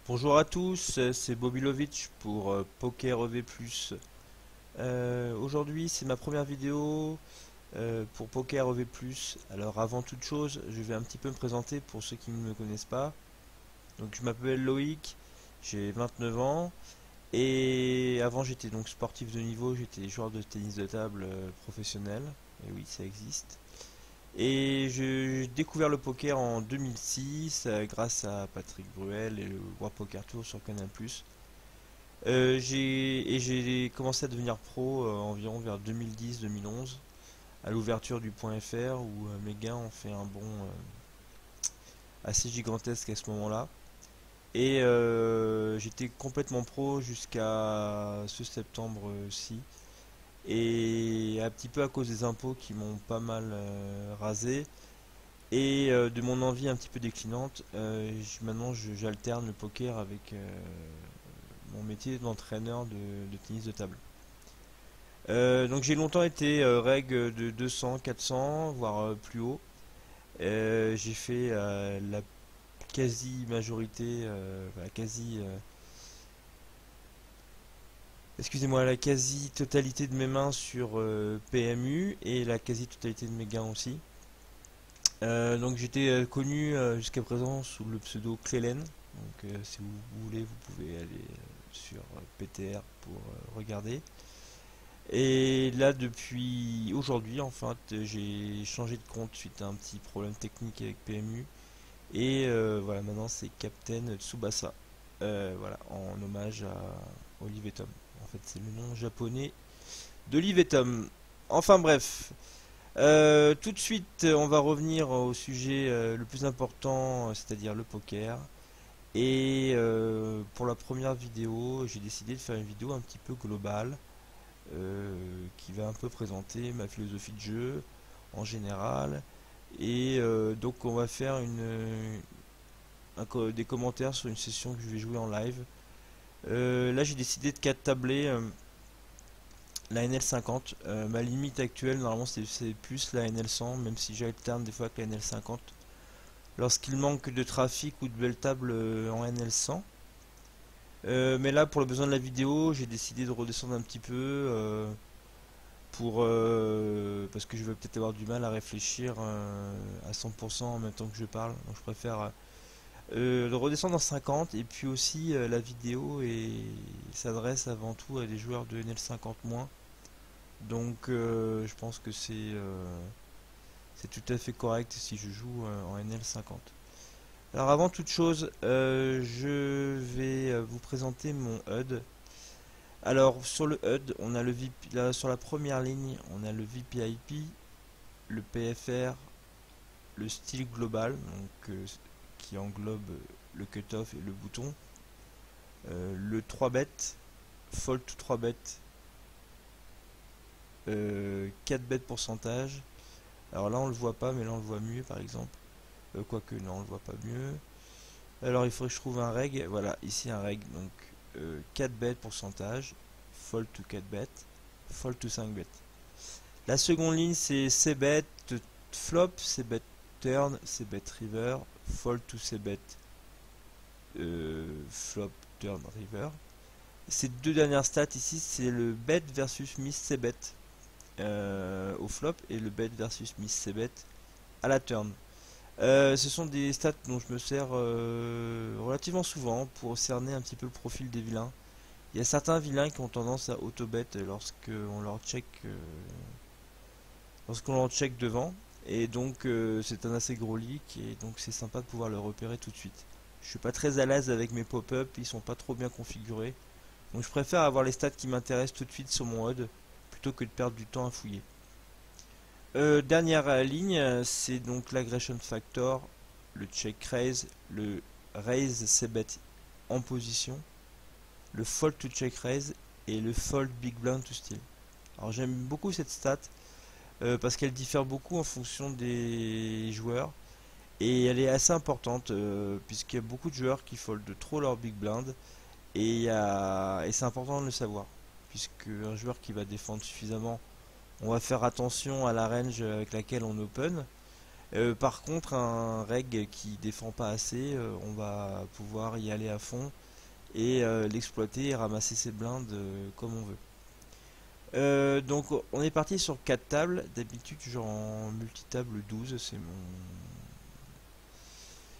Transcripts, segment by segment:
Bonjour à tous, c'est Bobilovic pour Poker EV+. Aujourd'hui c'est ma première vidéo pour Poker EV+. Alors avant toute chose, je vais un petit peu me présenter pour ceux qui ne me connaissent pas. Donc je m'appelle Loïc, j'ai 29 ans et avant j'étais donc sportif de niveau, j'étais joueur de tennis de table professionnel. Et oui, ça existe. Et j'ai découvert le poker en 2006 grâce à Patrick Bruel et le World Poker Tour sur Canal+. J'ai commencé à devenir pro environ vers 2010-2011 à l'ouverture du point .fr où mes gains ont fait un bond assez gigantesque à ce moment-là. Et j'étais complètement pro jusqu'à ce septembre-ci. Et un petit peu à cause des impôts qui m'ont pas mal rasé et de mon envie un petit peu déclinante, maintenant j'alterne le poker avec mon métier d'entraîneur de tennis de table. Donc j'ai longtemps été reg de 200, 400, voire plus haut. J'ai fait la quasi-majorité, la quasi, excusez-moi, la quasi-totalité de mes mains sur PMU et la quasi-totalité de mes gains aussi. Donc j'étais connu jusqu'à présent sous le pseudo Clelen. Donc si vous voulez, vous pouvez aller sur PTR pour regarder. Et là, depuis aujourd'hui, en fait, j'ai changé de compte suite à un petit problème technique avec PMU. Et voilà, maintenant c'est Captain Tsubasa. Voilà, en hommage à Olive et Tom. En fait, c'est le nom japonais d'Olive et Tom. Enfin bref. Tout de suite, on va revenir au sujet le plus important, c'est-à-dire le poker. Et pour la première vidéo, j'ai décidé de faire une vidéo un petit peu globale qui va un peu présenter ma philosophie de jeu en général. Et donc on va faire des commentaires sur une session que je vais jouer en live. Là j'ai décidé de 4 tabler la NL50. Ma limite actuelle normalement c'est plus la NL100, même si j'alterne des fois avec la NL50 lorsqu'il manque de trafic ou de belles tables en NL100. Mais là pour le besoin de la vidéo j'ai décidé de redescendre un petit peu parce que je vais peut-être avoir du mal à réfléchir à 100% en même temps que je parle. Donc je préfère le redescendre en 50. Et puis aussi la vidéo s'adresse avant tout à des joueurs de NL50 moins. Donc je pense que c'est tout à fait correct si je joue en NL50. Alors avant toute chose, je vais vous présenter mon HUD. Alors sur le HUD, on a le VP, là, sur la première ligne, on a le VPIP, le PFR, le style global, donc qui englobe le cutoff et le bouton, le 3 bet, fold to 3 bet, 4 bet pourcentage. Alors là on le voit pas, mais là on le voit mieux par exemple. Quoique non, on le voit pas mieux. Alors il faudrait que je trouve un reg. Voilà, ici un reg. Donc 4 bet pourcentage, fold to 4 bet, fold to 5 bet. La seconde ligne c'est c-bet flop, c-bet turn, c-bet river, fold to c-bet flop, turn, river. Ces deux dernières stats ici c'est le bet versus miss c-bet au flop et le bet versus miss c-bet à la turn. Ce sont des stats dont je me sers relativement souvent pour cerner un petit peu le profil des vilains. Il y a certains vilains qui ont tendance à auto-bet lorsqu'on leur check devant. Et donc c'est un assez gros leak et donc c'est sympa de pouvoir le repérer tout de suite. Je suis pas très à l'aise avec mes pop-up, ils sont pas trop bien configurés. Donc je préfère avoir les stats qui m'intéressent tout de suite sur mon HUD plutôt que de perdre du temps à fouiller. Dernière ligne, c'est donc l'aggression factor, le check raise, le raise c-bet en position, le fold to check raise et le fold big blind to steal. Alors j'aime beaucoup cette stat parce qu'elle diffère beaucoup en fonction des joueurs et elle est assez importante puisqu'il y a beaucoup de joueurs qui foldent trop leur big blind et c'est important de le savoir puisque un joueur qui va défendre suffisamment, on va faire attention à la range avec laquelle on open. Par contre, un reg qui défend pas assez, on va pouvoir y aller à fond et l'exploiter et ramasser ses blindes comme on veut. Donc on est parti sur 4 tables. D'habitude j'en multitable 12,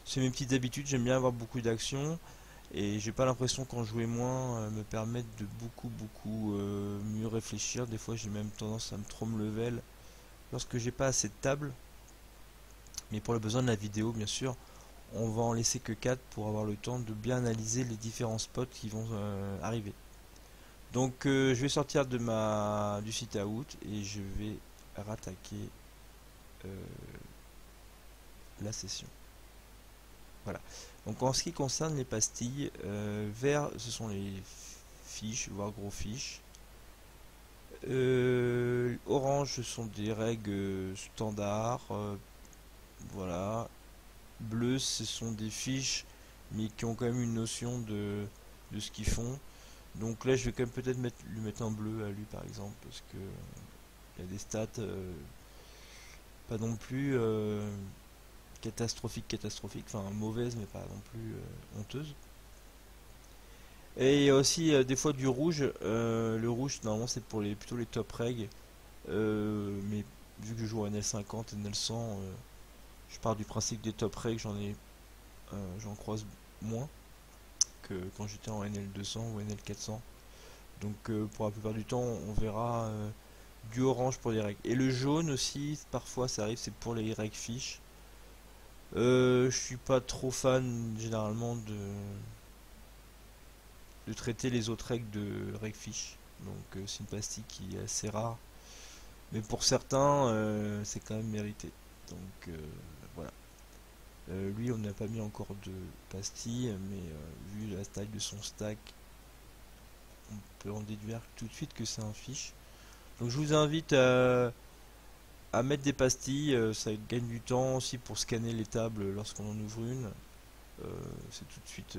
c'est mes petites habitudes. J'aime bien avoir beaucoup d'actions et j'ai pas l'impression qu'en jouer moins me permette de beaucoup mieux réfléchir. Des fois j'ai même tendance à me trop me level lorsque j'ai pas assez de tables. Mais pour le besoin de la vidéo, bien sûr, on va en laisser que 4 pour avoir le temps de bien analyser les différents spots qui vont arriver. Donc je vais sortir du site out et je vais rattaquer euh, la session. Voilà. Donc en ce qui concerne les pastilles, vert ce sont les fiches, voire gros fiches. Orange ce sont des règles standards. Voilà. Bleu ce sont des fiches mais qui ont quand même une notion de ce qu'ils font. Donc là je vais quand même peut-être lui mettre un bleu à lui par exemple parce que il y a des stats pas non plus catastrophiques, enfin mauvaises mais pas non plus honteuses. Et il y a aussi des fois du rouge. Le rouge normalement c'est pour plutôt les top reg. Mais vu que je joue en NL50 et NL100, je pars du principe des top reg, j'en croise moins que quand j'étais en NL200 ou NL400. Donc pour la plupart du temps on verra du orange pour les règles. Et le jaune aussi, parfois ça arrive, c'est pour les règles fiches. Je suis pas trop fan généralement de traiter les autres règles de règles fiches. Donc c'est une pastille qui est assez rare. Mais pour certains, c'est quand même mérité. Donc voilà. Lui on n'a pas mis encore de pastille, mais vu la taille de son stack, on peut en déduire tout de suite que c'est un fiche. Donc je vous invite à mettre des pastilles, ça gagne du temps aussi pour scanner les tables lorsqu'on en ouvre une. C'est tout de suite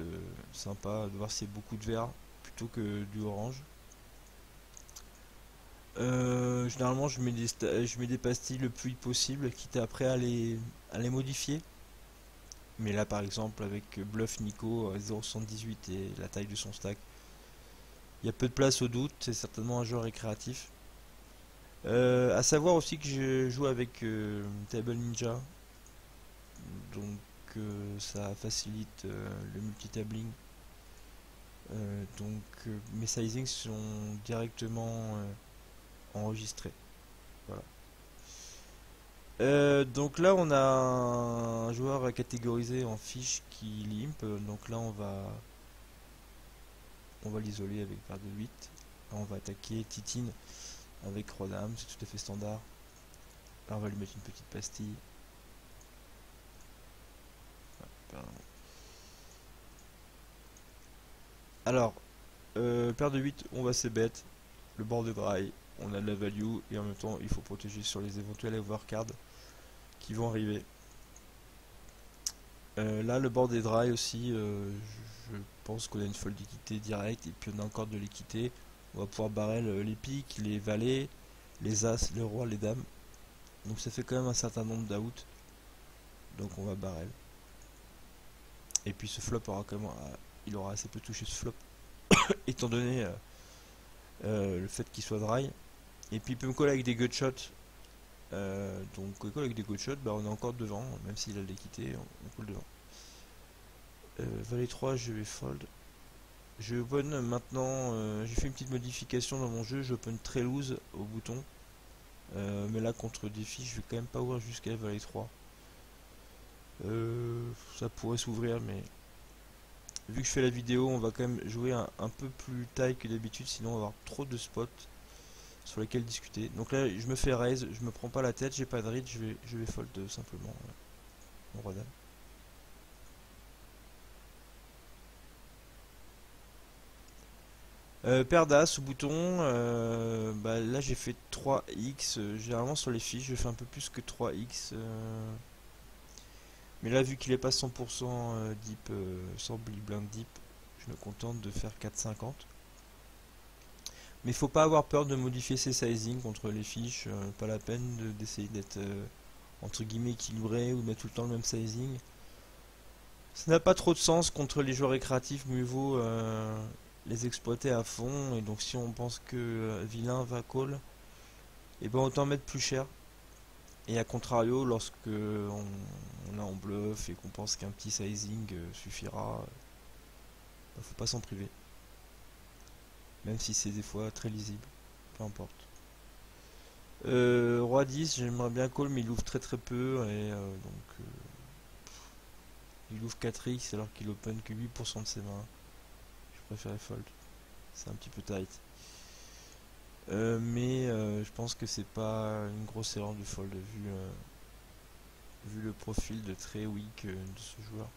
sympa de voir s'il y a beaucoup de vert plutôt que du orange. Généralement je mets des pastilles le plus vite possible, quitte après à les modifier. Mais là par exemple avec Bluff Nico 0,78 et la taille de son stack, il y a peu de place au doute, c'est certainement un joueur récréatif. À savoir aussi que je joue avec Table Ninja, donc ça facilite le multitabling. Donc mes sizings sont directement enregistrés. Voilà. Donc là on a un joueur catégorisé en fiche qui limp, donc là on va l'isoler avec paire de 8. Là, on va attaquer Titine avec Roi Dame, c'est tout à fait standard. Là on va lui mettre une petite pastille. Alors, paire de 8, on va c-bet. Le bord de graille, on a de la value et en même temps il faut protéger sur les éventuels overcards qui vont arriver. Là le bord des dry aussi, je pense qu'on a une fold d'équité directe et puis on a encore de l'équité. On va pouvoir barrel les piques, les valets, les as, les rois, les dames. Donc ça fait quand même un certain nombre d'out. Donc on va barrel. Et puis ce flop aura quand même, il aura assez peu touché ce flop étant donné le fait qu'il soit dry. Et puis il peut me coller avec des gutshots. Donc il colle avec des gutshots, bah, on est encore devant, même s'il a l'équité, on colle devant. Valet 3, je vais fold. Je open maintenant, j'ai fait une petite modification dans mon jeu, je open très loose au bouton. Mais là contre défi, je vais quand même pas ouvrir jusqu'à Valet 3. Ça pourrait s'ouvrir, mais vu que je fais la vidéo, on va quand même jouer un peu plus taille que d'habitude, sinon on va avoir trop de spots sur lesquels discuter. Donc là, je me fais raise, je me prends pas la tête, j'ai pas de read, je vais fold simplement mon roi dame. Paire d'as sous bouton, bah, là j'ai fait 3x, généralement sur les fiches je fais un peu plus que 3x, mais là vu qu'il est pas 100% deep, sans blind deep, je me contente de faire 4,50. Mais il faut pas avoir peur de modifier ses sizing contre les fiches, pas la peine d'essayer d'être entre guillemets équilibré ou mettre tout le temps le même sizing. Ça n'a pas trop de sens contre les joueurs récréatifs, mieux vaut les exploiter à fond. Et donc si on pense que vilain va call, et ben autant mettre plus cher. Et à contrario, lorsque on a en bluff et qu'on pense qu'un petit sizing suffira, faut pas s'en priver. Même si c'est des fois très lisible, peu importe. Roi 10, j'aimerais bien call, mais il ouvre très très peu, et il ouvre 4x alors qu'il open que 8% de ses mains. Je préférais fold, c'est un petit peu tight. Mais je pense que c'est pas une grosse erreur de fold vu le profil de très weak de ce joueur.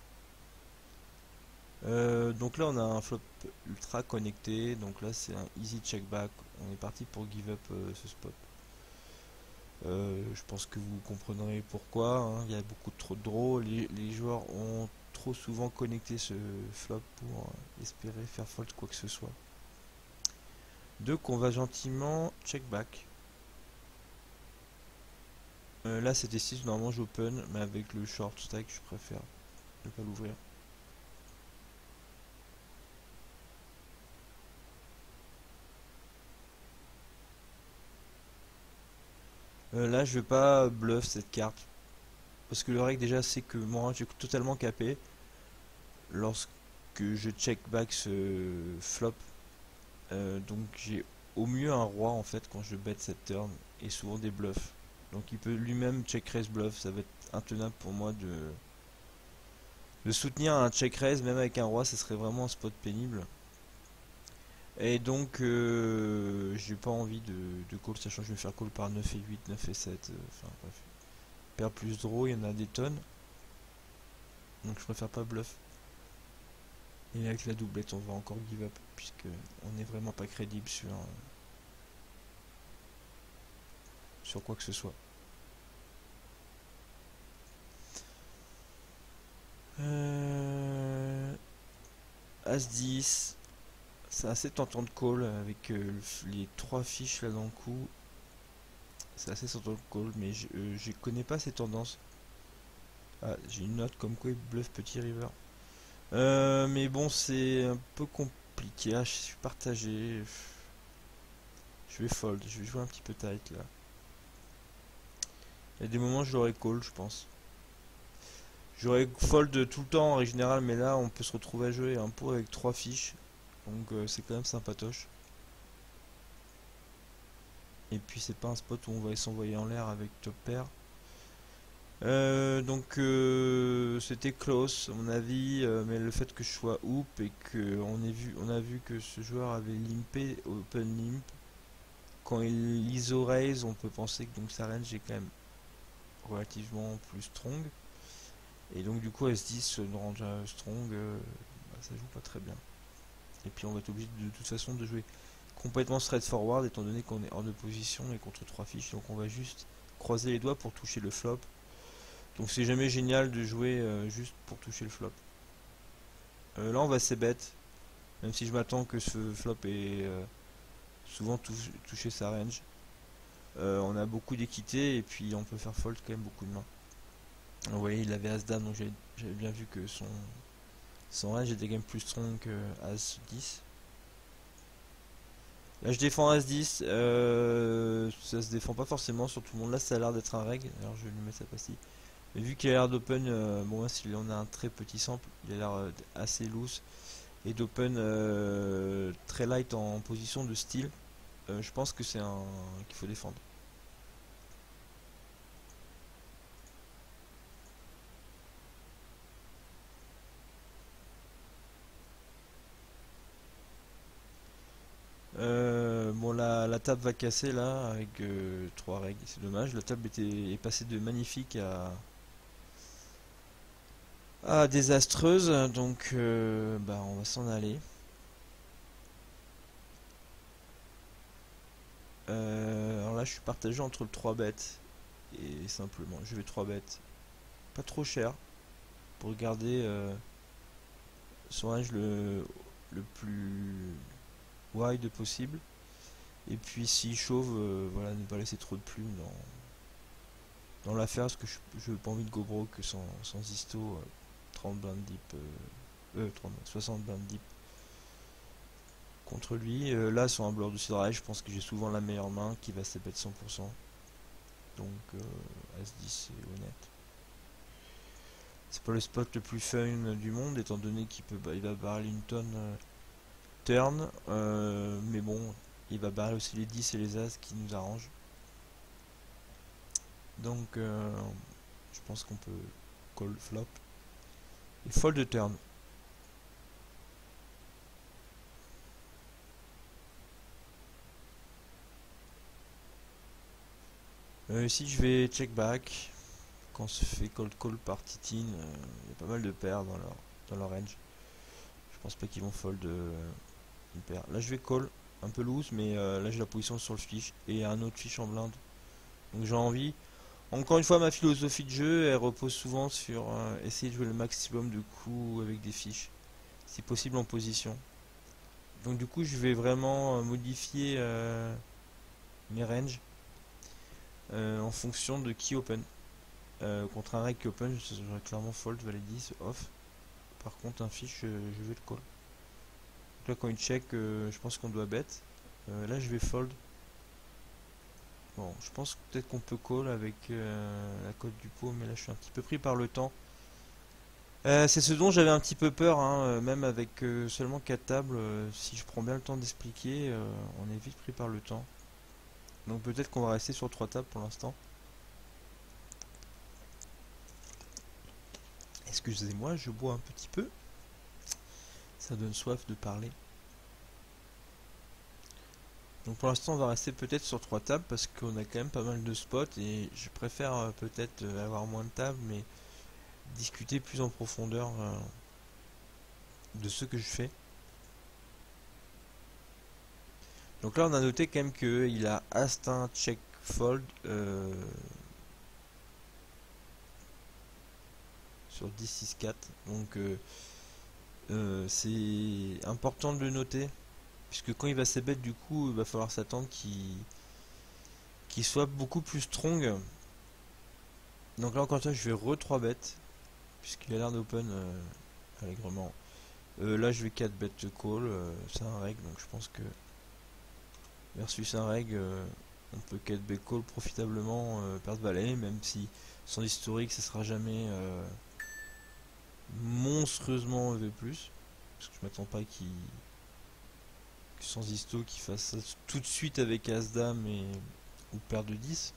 Donc là on a un flop ultra connecté, donc là c'est un easy check back, on est parti pour give up ce spot. Je pense que vous comprendrez pourquoi, hein. Il y a beaucoup trop de draws, les joueurs ont trop souvent connecté ce flop pour espérer faire fold quoi que ce soit. Donc on va gentiment check back. Là c'était 6, normalement j'open, mais avec le short stack je préfère ne pas l'ouvrir. Là je vais pas bluff cette carte, parce que le règle déjà c'est que moi j'ai totalement capé lorsque je check back ce flop. Donc j'ai au mieux un roi en fait quand je bet cette turn, et souvent des bluffs. Donc il peut lui-même check raise bluff, ça va être intenable pour moi de soutenir un check raise même avec un roi, ça serait vraiment un spot pénible. Et donc j'ai pas envie de call, sachant que je vais faire call par 9 et 8, 9 et 7, enfin bref. Paire plus draw, il y en a des tonnes. Donc je préfère pas bluff. Et avec la doublette on va encore give up, puisque on n'est vraiment pas crédible sur quoi que ce soit. As-10, c'est assez tentant de call avec les 3 fiches là dans le coup. C'est assez tentant de call, mais je connais pas ces tendances. Ah, j'ai une note comme quoi il bluff petit river. Mais bon, c'est un peu compliqué. Ah, je suis partagé. Je vais fold, je vais jouer un petit peu tight là. Il y a des moments où je l'aurais call, je pense. J'aurais fold tout le temps en général, mais là on peut se retrouver à jouer un pot avec 3 fiches. Donc c'est quand même sympatoche. Et puis c'est pas un spot où on va s'envoyer en l'air avec top pair. C'était close à mon avis, mais le fait que je sois hoop et que on a vu que ce joueur avait limpé open limp, quand il ISO raise, on peut penser que donc sa range est quand même relativement plus strong. Et donc du coup S10 une range strong, ça joue pas très bien. Et puis on va être obligé de toute façon de jouer complètement straight forward étant donné qu'on est hors de position et contre 3 fiches, donc on va juste croiser les doigts pour toucher le flop. Donc c'est jamais génial de jouer juste pour toucher le flop. Là on va c-bet, même si je m'attends que ce flop ait souvent touché sa range. On a beaucoup d'équité et puis on peut faire fold quand même beaucoup de mains. Vous voyez, il avait As-Dame, donc j'avais bien vu que son range était quand même plus strong que As-10. Là je défends As-10, ça se défend pas forcément sur tout le monde. Là ça a l'air d'être un reg, alors je vais lui mettre sa pastille. Mais vu qu'il a l'air d'open, bon s'il en a un très petit sample, il a l'air assez loose. Et d'open très light en position de style, je pense que c'est un qu'il faut défendre. Bon la table va casser là avec 3 règles, c'est dommage. La table est passée de magnifique à désastreuse, donc bah on va s'en aller. Alors là je suis partagé entre le 3 bêtes et simplement je vais 3 bêtes pas trop cher pour garder son range le plus wide possible. Et puis s'il chauffe, voilà, ne pas laisser trop de plumes dans l'affaire parce que je n'ai pas envie de go broke sans histo. 30 blind deep, 60 blind deep contre lui. Là, sur un bluff de siderail, je pense que j'ai souvent la meilleure main qui va se bet 100%. Donc, As-10, c'est honnête. C'est pas le spot le plus fun du monde, étant donné il va barrer une tonne turn. Mais bon, il va barrer aussi les 10 et les As qui nous arrangent. Donc, je pense qu'on peut call flop. Et fold de turn. Ici je vais check back. Quand on se fait cold call par Titine, il y a pas mal de paires dans leur range. Je pense pas qu'ils vont fold une paire. Là je vais call, un peu loose, mais là j'ai la position sur le fiche et un autre fiche en blinde. Donc j'ai envie. Encore une fois, ma philosophie de jeu, elle repose souvent sur essayer de jouer le maximum de coups avec des fiches, si possible en position. Donc du coup je vais vraiment modifier mes ranges en fonction de qui open. Contre un reg qui open, j'aurais clairement fold, valet 10, off. Par contre un fiche, je vais le call. Donc là quand il check, je pense qu'on doit bet. Là je vais fold. Bon, je pense peut-être qu'on peut call avec la cote du pot, mais là je suis un petit peu pris par le temps. C'est ce dont j'avais un petit peu peur, hein, même avec seulement 4 tables. Si je prends bien le temps d'expliquer, on est vite pris par le temps. Donc peut-être qu'on va rester sur 3 tables pour l'instant. Excusez-moi, je bois un petit peu. Ça donne soif de parler. Donc pour l'instant on va rester peut-être sur 3 tables parce qu'on a quand même pas mal de spots et je préfère peut-être avoir moins de tables mais discuter plus en profondeur de ce que je fais. Donc là on a noté quand même qu'il a As-1 check fold sur 10-6-4. Donc c'est important de le noter. Puisque quand il va s'ébet du coup il va falloir s'attendre qu'il soit beaucoup plus strong. Donc là encore une fois je vais re-3 bêtes. Puisqu'il a l'air d'open allègrement. Là je vais 4 bet de call, c'est un reg donc je pense que versus un reg on peut 4 bet call profitablement perdre valet, même si son historique ça sera jamais monstrueusement EV+, parce que je m'attends pas qu'il sans histo qu'il fasse ça tout de suite avec As-Dame ou paire de 10.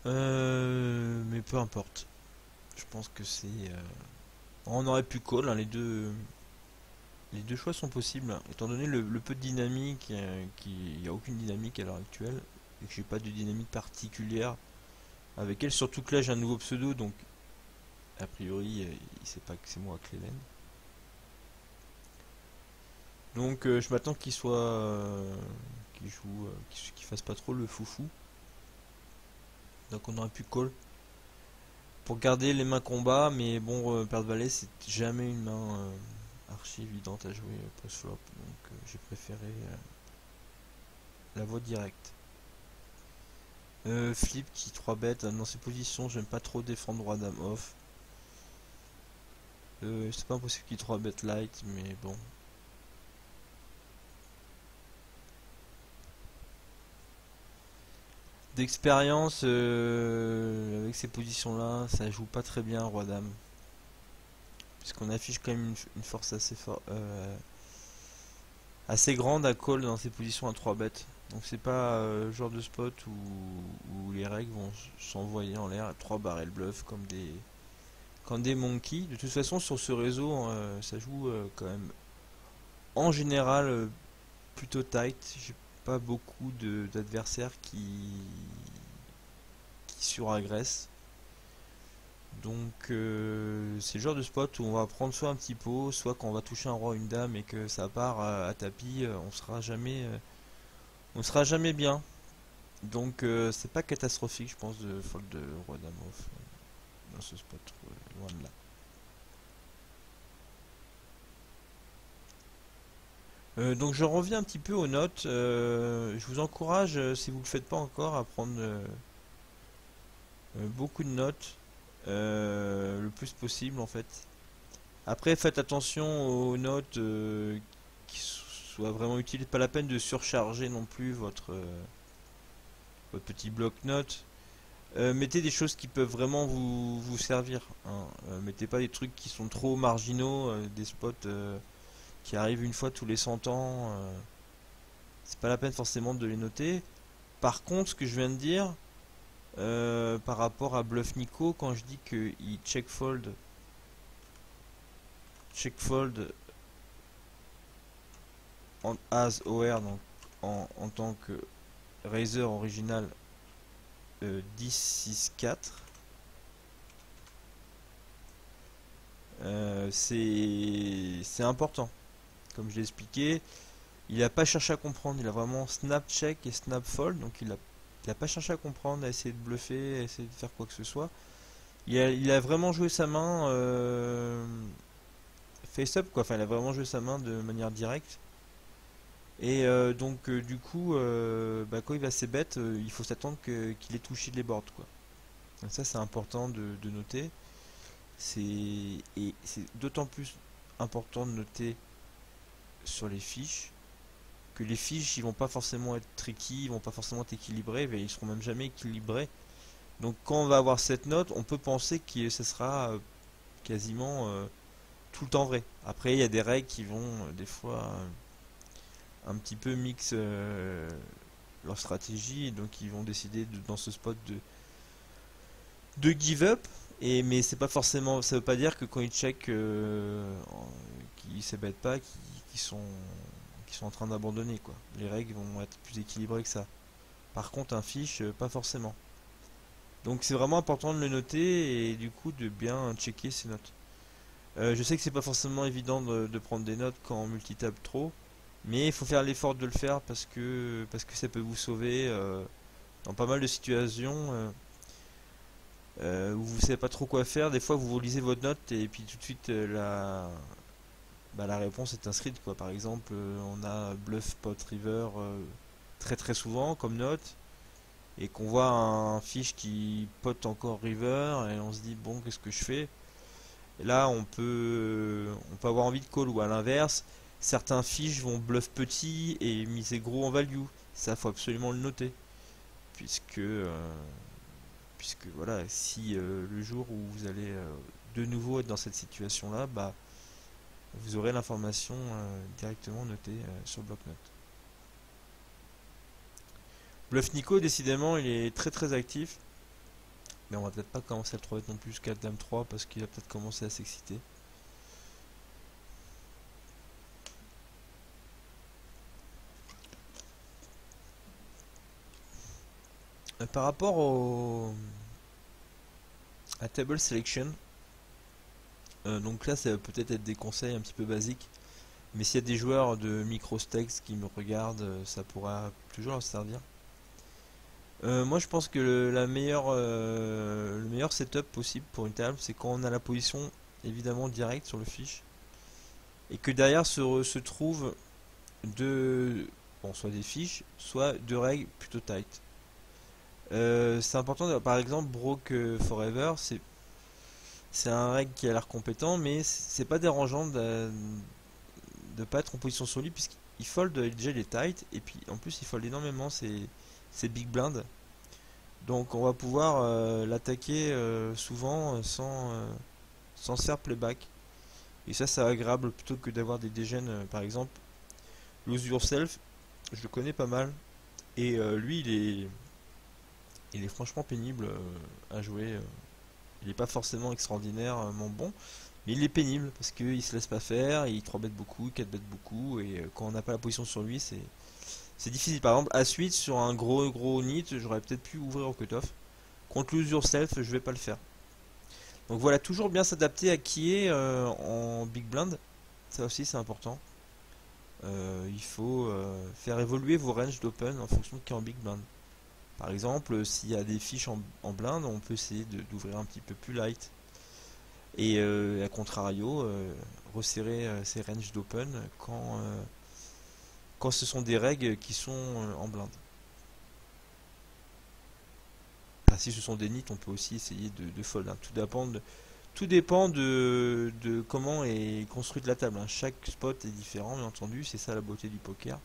Mais peu importe. Je pense que c'est... On aurait pu call, hein, les deux choix sont possibles. Étant donné le peu de dynamique, il n'y a aucune dynamique à l'heure actuelle, et que j'ai pas de dynamique particulière avec elle. Surtout que là j'ai un nouveau pseudo, donc a priori il sait pas que c'est moi Cléven. Donc je m'attends qu'il soit qu'il joue qu'il fasse pas trop le foufou. Donc on aurait pu call pour garder les mains combat, mais bon perdre valet c'est jamais une main archi évidente à jouer post-flop, donc j'ai préféré la voie directe. Flip qui 3 bêtes dans ces positions, j'aime pas trop défendre roi dame off. C'est pas impossible qu'il 3 bêtes light, mais bon. D'expérience avec ces positions là, ça joue pas très bien roi dame. Puisqu'on affiche quand même une force assez grande à call dans ces positions à 3 bêtes. Donc c'est pas le genre de spot où les règles vont s'envoyer en l'air à 3 barrels bluff comme des monkeys. De toute façon sur ce réseau ça joue quand même en général plutôt tight. J'ai pas beaucoup d'adversaires qui suragressent. Donc c'est le genre de spot où on va prendre soit un petit pot, soit quand on va toucher un roi, une dame et que ça part à tapis, on sera jamais bien. Donc c'est pas catastrophique je pense de fold de roi dame off dans ce spot, loin de là. Donc je reviens un petit peu aux notes. Je vous encourage, si vous ne le faites pas encore, à prendre beaucoup de notes, le plus possible en fait. Après, faites attention aux notes qui soient vraiment utiles. Pas la peine de surcharger non plus votre petit bloc-notes. Mettez des choses qui peuvent vraiment vous servir, hein. Mettez pas des trucs qui sont trop marginaux, des spots qui arrivent une fois tous les 100 ans. C'est pas la peine forcément de les noter. Par contre, ce que je viens de dire, par rapport à Bluff Nico, quand je dis qu'il check fold en as OR, donc en tant que raiser original 10 6 4, c'est important. Comme je l'ai expliqué, il n'a pas cherché à comprendre, il a vraiment snap check et snap fold, donc il a pas cherché à comprendre, à essayer de bluffer, à essayer de faire quoi que ce soit. Il a vraiment joué sa main face up quoi, enfin il a vraiment joué sa main de manière directe. Et donc du coup, bah, quand il va ses bêtes, il faut s'attendre qu'il ait touché les boards quoi. Donc ça c'est important de noter. Et c'est d'autant plus important de noter sur les fiches que les fiches ils vont pas forcément être tricky, ils vont pas forcément être équilibrés, mais ils seront même jamais équilibrés. Donc quand on va avoir cette note, on peut penser que ce sera quasiment tout le temps vrai. Après il y a des règles qui vont des fois un petit peu mix leur stratégie, et donc ils vont décider dans ce spot de give up. Et mais c'est pas forcément, ça veut pas dire que quand ils check, qu'ils s'ébêtent pas, qu'ils sont en train d'abandonner quoi. Les règles vont être plus équilibrées que ça. Par contre, un fiche, pas forcément. Donc c'est vraiment important de le noter et du coup de bien checker ses notes. Je sais que c'est pas forcément évident de prendre des notes quand on multitape trop, mais il faut faire l'effort de le faire parce que ça peut vous sauver dans pas mal de situations où vous savez pas trop quoi faire. Des fois vous lisez votre note et puis tout de suite la réponse est inscrite quoi. Par exemple, on a bluff pot river très très souvent comme note et qu'on voit un fiche qui pote encore river et on se dit bon qu'est-ce que je fais? Et là on peut avoir envie de call ou à l'inverse, certains fiches vont bluff petit et miser gros en value. Ça faut absolument le noter puisque voilà, si le jour où vous allez de nouveau être dans cette situation là, bah vous aurez l'information directement notée sur le bloc-notes. Bluff Nico, décidément, il est très très actif. Mais on va peut-être pas commencer à le trouver non plus jusqu'à Dame 3 parce qu'il a peut-être commencé à s'exciter. Par rapport à Table Selection, donc là ça va peut-être être des conseils un petit peu basiques. Mais s'il y a des joueurs de micro-stakes qui me regardent, ça pourra toujours leur servir. Moi je pense que le meilleur setup possible pour une table, c'est quand on a la position évidemment directe sur le fiche et que derrière se trouvent soit des fiches, soit deux règles plutôt tight. C'est important, par exemple, Broke Forever, c'est un règle qui a l'air compétent, mais c'est pas dérangeant de pas être en position sur lui puisqu'il fold déjà il est tight et puis en plus il fold énormément ses big blind. Donc on va pouvoir l'attaquer souvent sans se faire playback. Et ça c'est agréable plutôt que d'avoir des dégènes par exemple. Lose Yourself, je le connais pas mal. Et lui il est franchement pénible à jouer. Il n'est pas forcément extraordinairement bon. Mais il est pénible parce qu'il se laisse pas faire, il 3 bête beaucoup, il 4 bête beaucoup, et quand on n'a pas la position sur lui, c'est difficile. Par exemple, à suite, sur un gros nit, j'aurais peut-être pu ouvrir au cutoff. Contre Lose Yourself, je vais pas le faire. Donc voilà, toujours bien s'adapter à qui est en big blind. Ça aussi, c'est important. Il faut faire évoluer vos ranges d'open en fonction de qui est en big blind. Par exemple, s'il y a des fiches en blind, on peut essayer d'ouvrir un petit peu plus light. Et à contrario, resserrer ses ranges d'open quand ce sont des règles qui sont en blinde. Enfin, si ce sont des nits, on peut aussi essayer de fold, hein. Tout dépend de comment est construite la table, hein. Chaque spot est différent, bien entendu, c'est ça la beauté du poker.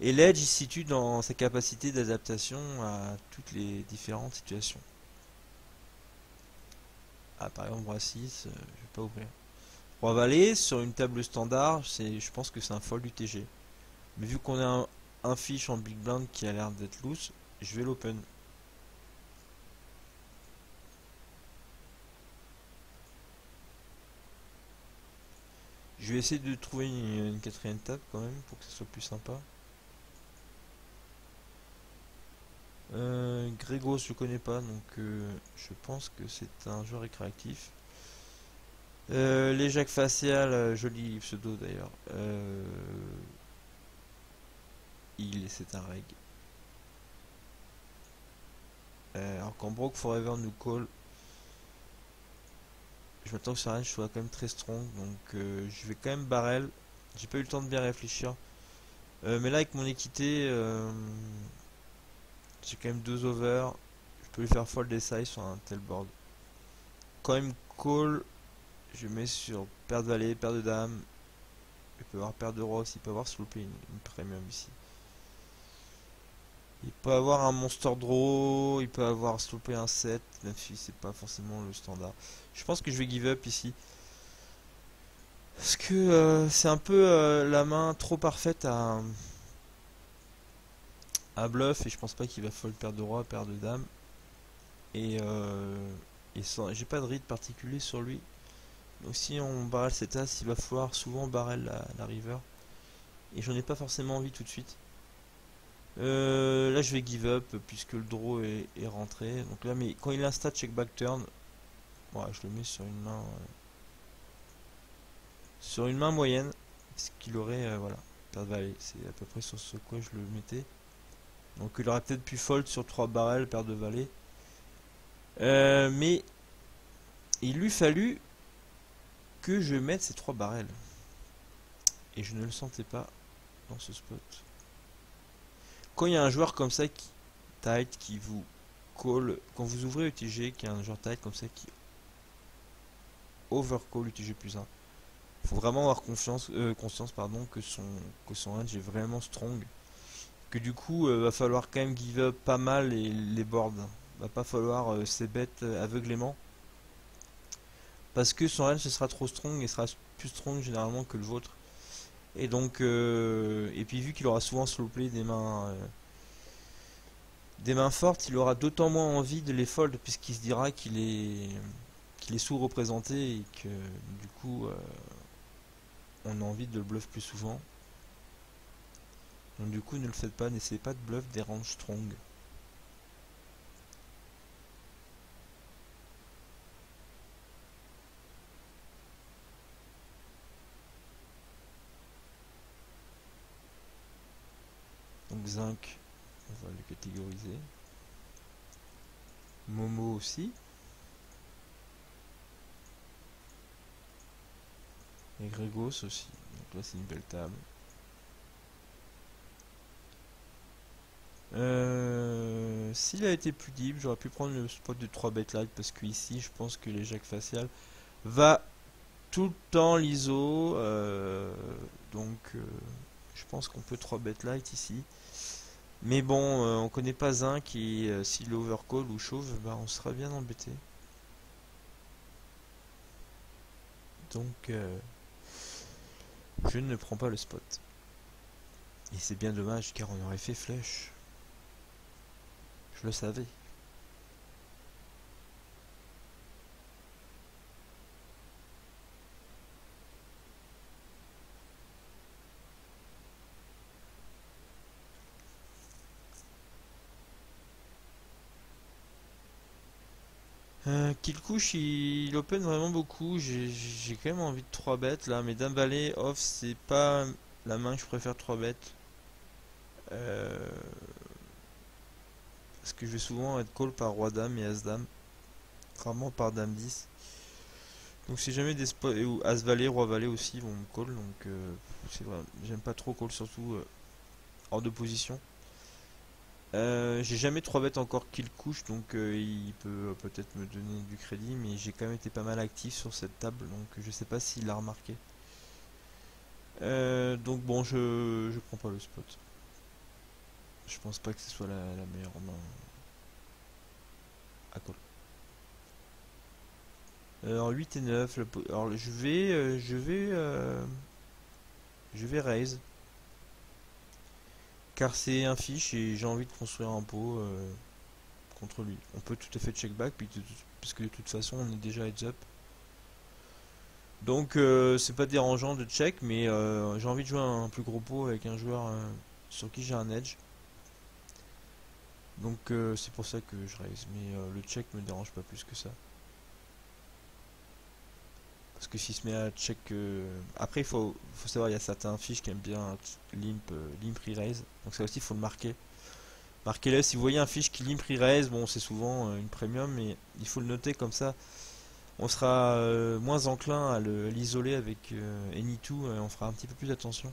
Et l'edge, il se situe dans sa capacité d'adaptation à toutes les différentes situations. Ah, par exemple, roi 6, je vais pas ouvrir. Roi valet, sur une table standard, je pense que c'est un fold UTG. Mais vu qu'on a un fiche en big blind qui a l'air d'être loose, je vais l'open. Je vais essayer de trouver une quatrième table quand même pour que ce soit plus sympa. Grégos je connais pas, donc je pense que c'est un joueur récréatif. Les Jacques facial, joli pseudo d'ailleurs. C'est un reg. Alors quand Broke Forever nous call, je m'attends que ce range soit quand même très strong, donc je vais quand même barrel. J'ai pas eu le temps de bien réfléchir. Mais là avec mon équité, j'ai quand même deux over. Je peux lui faire fold des size sur un tel board. Quand même call, je mets sur paire de valet, paire de dame. Il peut avoir paire de roi aussi, il peut avoir sloppé une premium ici. Il peut avoir un monster draw, il peut avoir sloppé un 7, même si c'est pas forcément le standard. Je pense que je vais give up ici. Parce que c'est un peu la main trop parfaite à bluff et je pense pas qu'il va fold paire de roi, paire de dame. Et j'ai pas de read particulier sur lui. Donc si on barrel cet as, il va falloir souvent barrel la river. Et j'en ai pas forcément envie tout de suite. Là je vais give up puisque le draw est rentré. Donc là, mais quand il insta check back turn, ouais, je le mets sur une main moyenne, ce qu'il aurait, voilà, paire de valet, c'est à peu près sur ce quoi je le mettais. Donc il aurait peut-être pu fold sur 3 barrels, paire de valet. Mais il lui fallut que je mette ces 3 barrels. Et je ne le sentais pas dans ce spot. Quand il y a un joueur comme ça qui tight, qui vous call, quand vous ouvrez UTG, qui est un joueur tight comme ça qui overcall UTG plus 1, faut vraiment avoir conscience pardon, que son range est vraiment strong. Que du coup, va falloir quand même give up pas mal les boards. Va pas falloir ces bêtes aveuglément. Parce que son range ce sera trop strong et sera plus strong généralement que le vôtre. Et donc, et puis vu qu'il aura souvent slowplay des mains fortes, il aura d'autant moins envie de les fold puisqu'il se dira qu'il est sous-représenté et que du coup on a envie de le bluff plus souvent. Donc du coup ne le faites pas, n'essayez pas de bluff des ranges strong. Donc zinc, on va le catégoriser. Momo aussi. Et Grégos aussi. Donc là c'est une belle table. S'il a été plus deep, j'aurais pu prendre le spot de 3 bet light parce que ici je pense que les jacks facial va tout le temps l'ISO. Donc je pense qu'on peut 3 bet light ici. Mais bon, on connaît pas Zinc et s'il overcall ou chauve, bah, on sera bien embêté. Donc je ne prends pas le spot. Et c'est bien dommage car on aurait fait flèche. Je le savais. Kill couche, il open vraiment beaucoup. J'ai quand même envie de 3 bêtes là. Mais dame valet off, c'est pas la main que je préfère 3 bêtes. Parce que je vais souvent être call par roi dame et as dame. Rarement par dame 10. Donc si jamais des spots, ou As-Valet, Roi-Valet aussi vont me call, donc c'est vrai, j'aime pas trop call, surtout hors de position. J'ai jamais 3 bêtes encore qu'il couche, donc il peut peut-être me donner du crédit, mais j'ai quand même été pas mal actif sur cette table, donc je sais pas s'il l'a remarqué. Donc bon, je prends pas le spot. Je pense pas que ce soit la meilleure main à call. Alors 8 et 9, alors je vais raise, car c'est un fiche et j'ai envie de construire un pot contre lui. On peut tout à fait check back, parce que de toute façon on est déjà heads up. Donc c'est pas dérangeant de check, mais j'ai envie de jouer un plus gros pot avec un joueur sur qui j'ai un edge. Donc c'est pour ça que je raise, mais le check me dérange pas plus que ça. Parce que s'il se met à check... Après faut savoir, il y a certains fiches qui aiment bien limp re-raise, donc ça aussi il faut le marquer. Marquez-le, si vous voyez un fiche qui limp re-raise, bon c'est souvent une premium, mais il faut le noter comme ça. On sera moins enclin à l'isoler avec Any2 et on fera un petit peu plus attention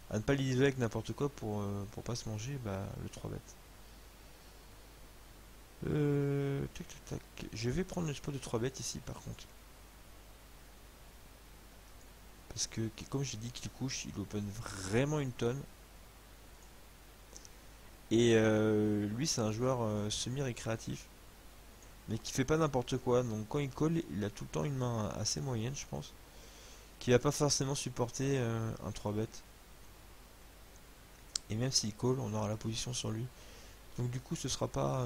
à ne pas l'isoler avec n'importe quoi pour pas se manger le 3 bet. Tac, tac, tac. Je vais prendre le spot de 3 bêtes ici par contre. Parce que comme j'ai dit qu'il couche, il open vraiment une tonne. Et lui c'est un joueur semi-récréatif. Mais qui fait pas n'importe quoi. Donc quand il call, il a tout le temps une main assez moyenne je pense. Qui va pas forcément supporter un 3 bet. Et même s'il call, on aura la position sur lui. Donc du coup ce sera pas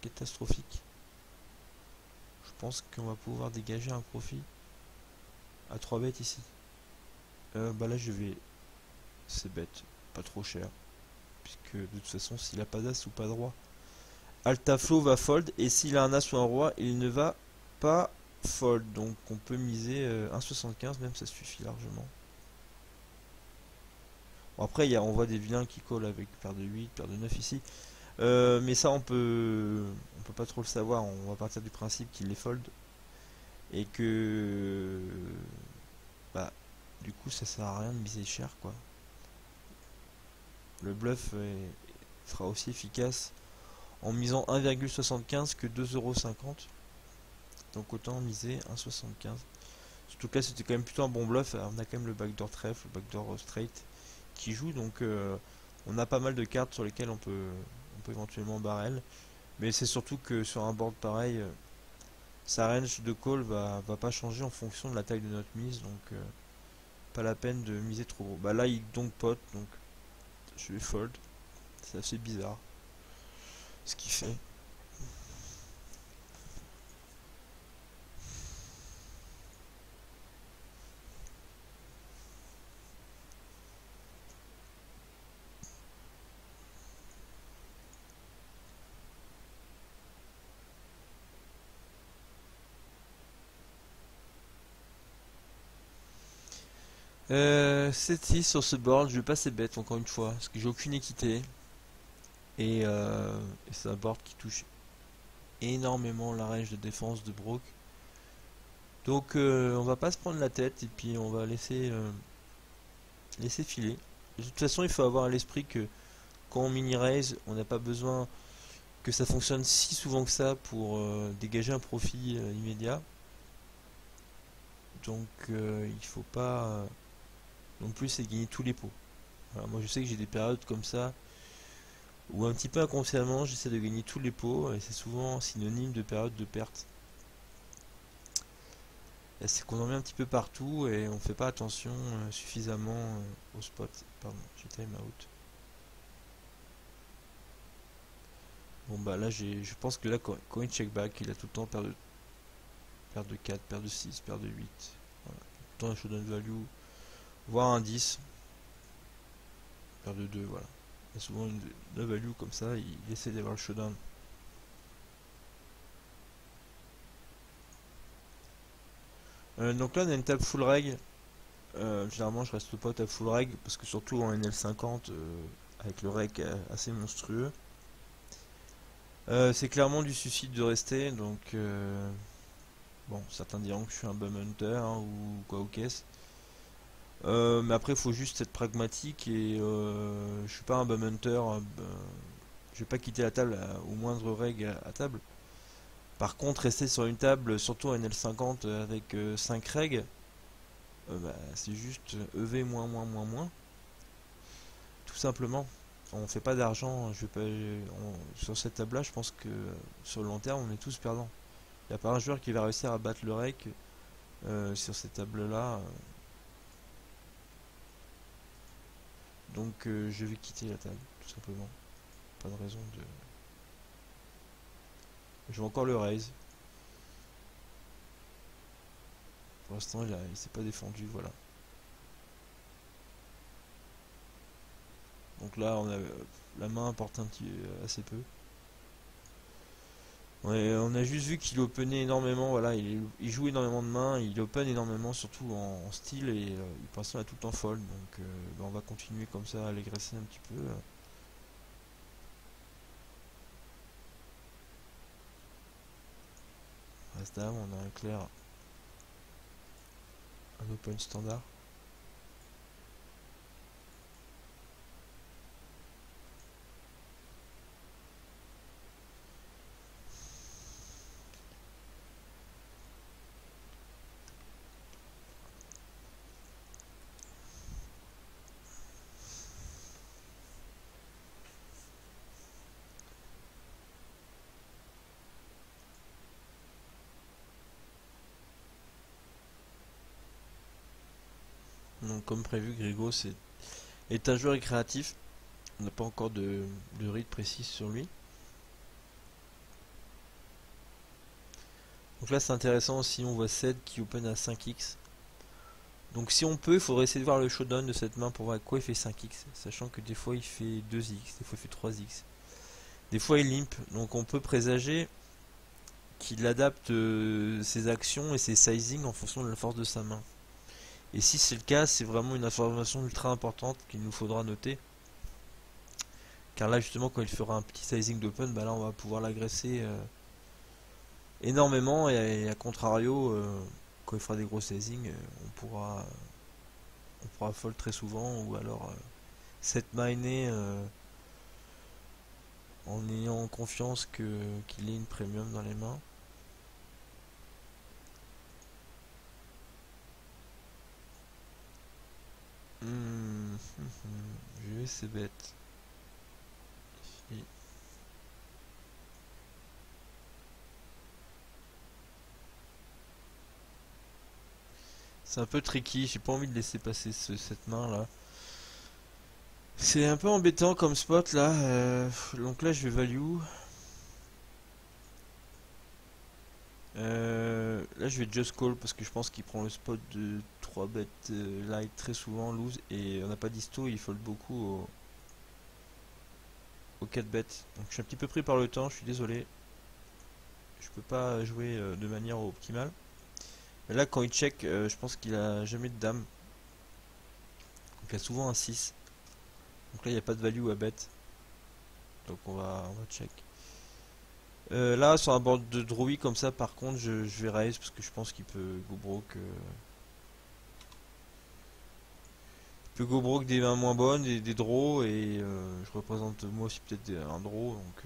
catastrophique. Je pense qu'on va pouvoir dégager un profit à 3 bêtes ici. Là je vais... C'est bête, pas trop cher. Puisque de toute façon s'il a pas d'as ou pas de roi, Altaflo va fold. Et s'il a un as ou un roi, il ne va pas fold. Donc on peut miser 1,75, même ça suffit largement. Bon, après on voit des vilains qui collent avec paire de 8, paire de 9 ici. Mais ça on peut pas trop le savoir. On va partir du principe qu'il les fold. Et que du coup ça sert à rien de miser cher quoi. Le bluff sera aussi efficace en misant 1,75 que 2,50€. Donc autant miser 1,75. Surtout que là c'était quand même plutôt un bon bluff. On a quand même le backdoor trèfle, le backdoor straight qui joue. Donc on a pas mal de cartes sur lesquelles on peut éventuellement barrel. Mais c'est surtout que sur un board pareil, sa range de call va pas changer en fonction de la taille de notre mise. Donc pas la peine de miser trop gros. Là il donc pot, donc je vais fold. C'est assez bizarre ce qu'il fait. Euh, 7-6 sur ce board, je vais passer bête encore une fois, parce que j'ai aucune équité. Et c'est un board qui touche énormément la range de défense de Brook. Donc on va pas se prendre la tête et puis on va laisser filer. De toute façon il faut avoir à l'esprit que quand on mini raise, on n'a pas besoin que ça fonctionne si souvent que ça pour dégager un profit immédiat. Donc il faut pas non plus c'est gagner tous les pots. Voilà, moi je sais que j'ai des périodes comme ça où un petit peu inconsciemment j'essaie de gagner tous les pots et c'est souvent synonyme de période de perte. C'est qu'on en met un petit peu partout et on fait pas attention suffisamment au spot. Pardon, j'ai time out. Bon là je pense que là quand il check back il a tout le temps paire de 4, paire de 6, paire de 8. Voilà. Tout le temps un showdown value, voire un 10. Paire de 2, voilà. Il y a souvent une value comme ça, il essaie d'avoir le showdown. Donc là on a une table full reg. Généralement je reste pas à full reg parce que surtout en NL50 avec le reg assez monstrueux. C'est clairement du suicide de rester, donc Bon, certains diront que je suis un bum hunter hein, ou quoi ou qu'est-ce. Mais après, il faut juste être pragmatique et je suis pas un bum hunter. Je vais pas quitter la table au moindre reg à table. Par contre, rester sur une table, surtout en NL50 avec 5 reg, bah, c'est juste EV moins moins moins moins. Tout simplement. On fait pas d'argent. Je vais pas, sur cette table-là, je pense que sur le long terme, on est tous perdants. Il n'y a pas un joueur qui va réussir à battre le rec sur cette table-là. Donc je vais quitter la table, tout simplement. Pas de raison de... Je vais encore le raise. Pour l'instant, il s'est pas défendu, voilà. Donc là, la main apporte un petit, assez peu. On a juste vu qu'il openait énormément, voilà, il joue énormément de mains, il open énormément, surtout en style, et il passe à tout le temps fold. Donc bah, on va continuer comme ça à l'agresser un petit peu. Reste dame, on a un clair, un open standard. Donc comme prévu, Grigo est un joueur créatif. On n'a pas encore de read précis sur lui. Donc là c'est intéressant aussi, on voit Ced qui open à 5x. Donc si on peut, il faudrait essayer de voir le showdown de cette main pour voir à quoi il fait 5x. Sachant que des fois il fait 2x, des fois il fait 3x. Des fois il limp, donc on peut présager qu'il adapte ses actions et ses sizing en fonction de la force de sa main. Et si c'est le cas, c'est vraiment une information ultra importante qu'il nous faudra noter. Car là justement quand il fera un petit sizing d'open, bah là on va pouvoir l'agresser énormément et à contrario quand il fera des gros sizing on pourra fold très souvent ou alors set miner en ayant confiance qu'il ait une premium dans les mains. Je vais c'est bête. C'est un peu tricky, j'ai pas envie de laisser passer cette main là. C'est un peu embêtant comme spot là. Donc là je vais value. Là je vais just call parce que je pense qu'il prend le spot de 3 bêtes light très souvent, lose, et on n'a pas d'histo, il fold beaucoup au 4 bêtes. Donc je suis un petit peu pris par le temps, je suis désolé. Je peux pas jouer de manière optimale. Mais là quand il check, je pense qu'il a jamais de dame. Donc il a souvent un 6. Donc là il n'y a pas de value à bet. Donc on va check. Là sur un board de Druid comme ça par contre je vais raise parce que je pense qu'il peut go broke. Il peut go broke des mains moins bonnes, des draws et je représente moi aussi peut-être un draw donc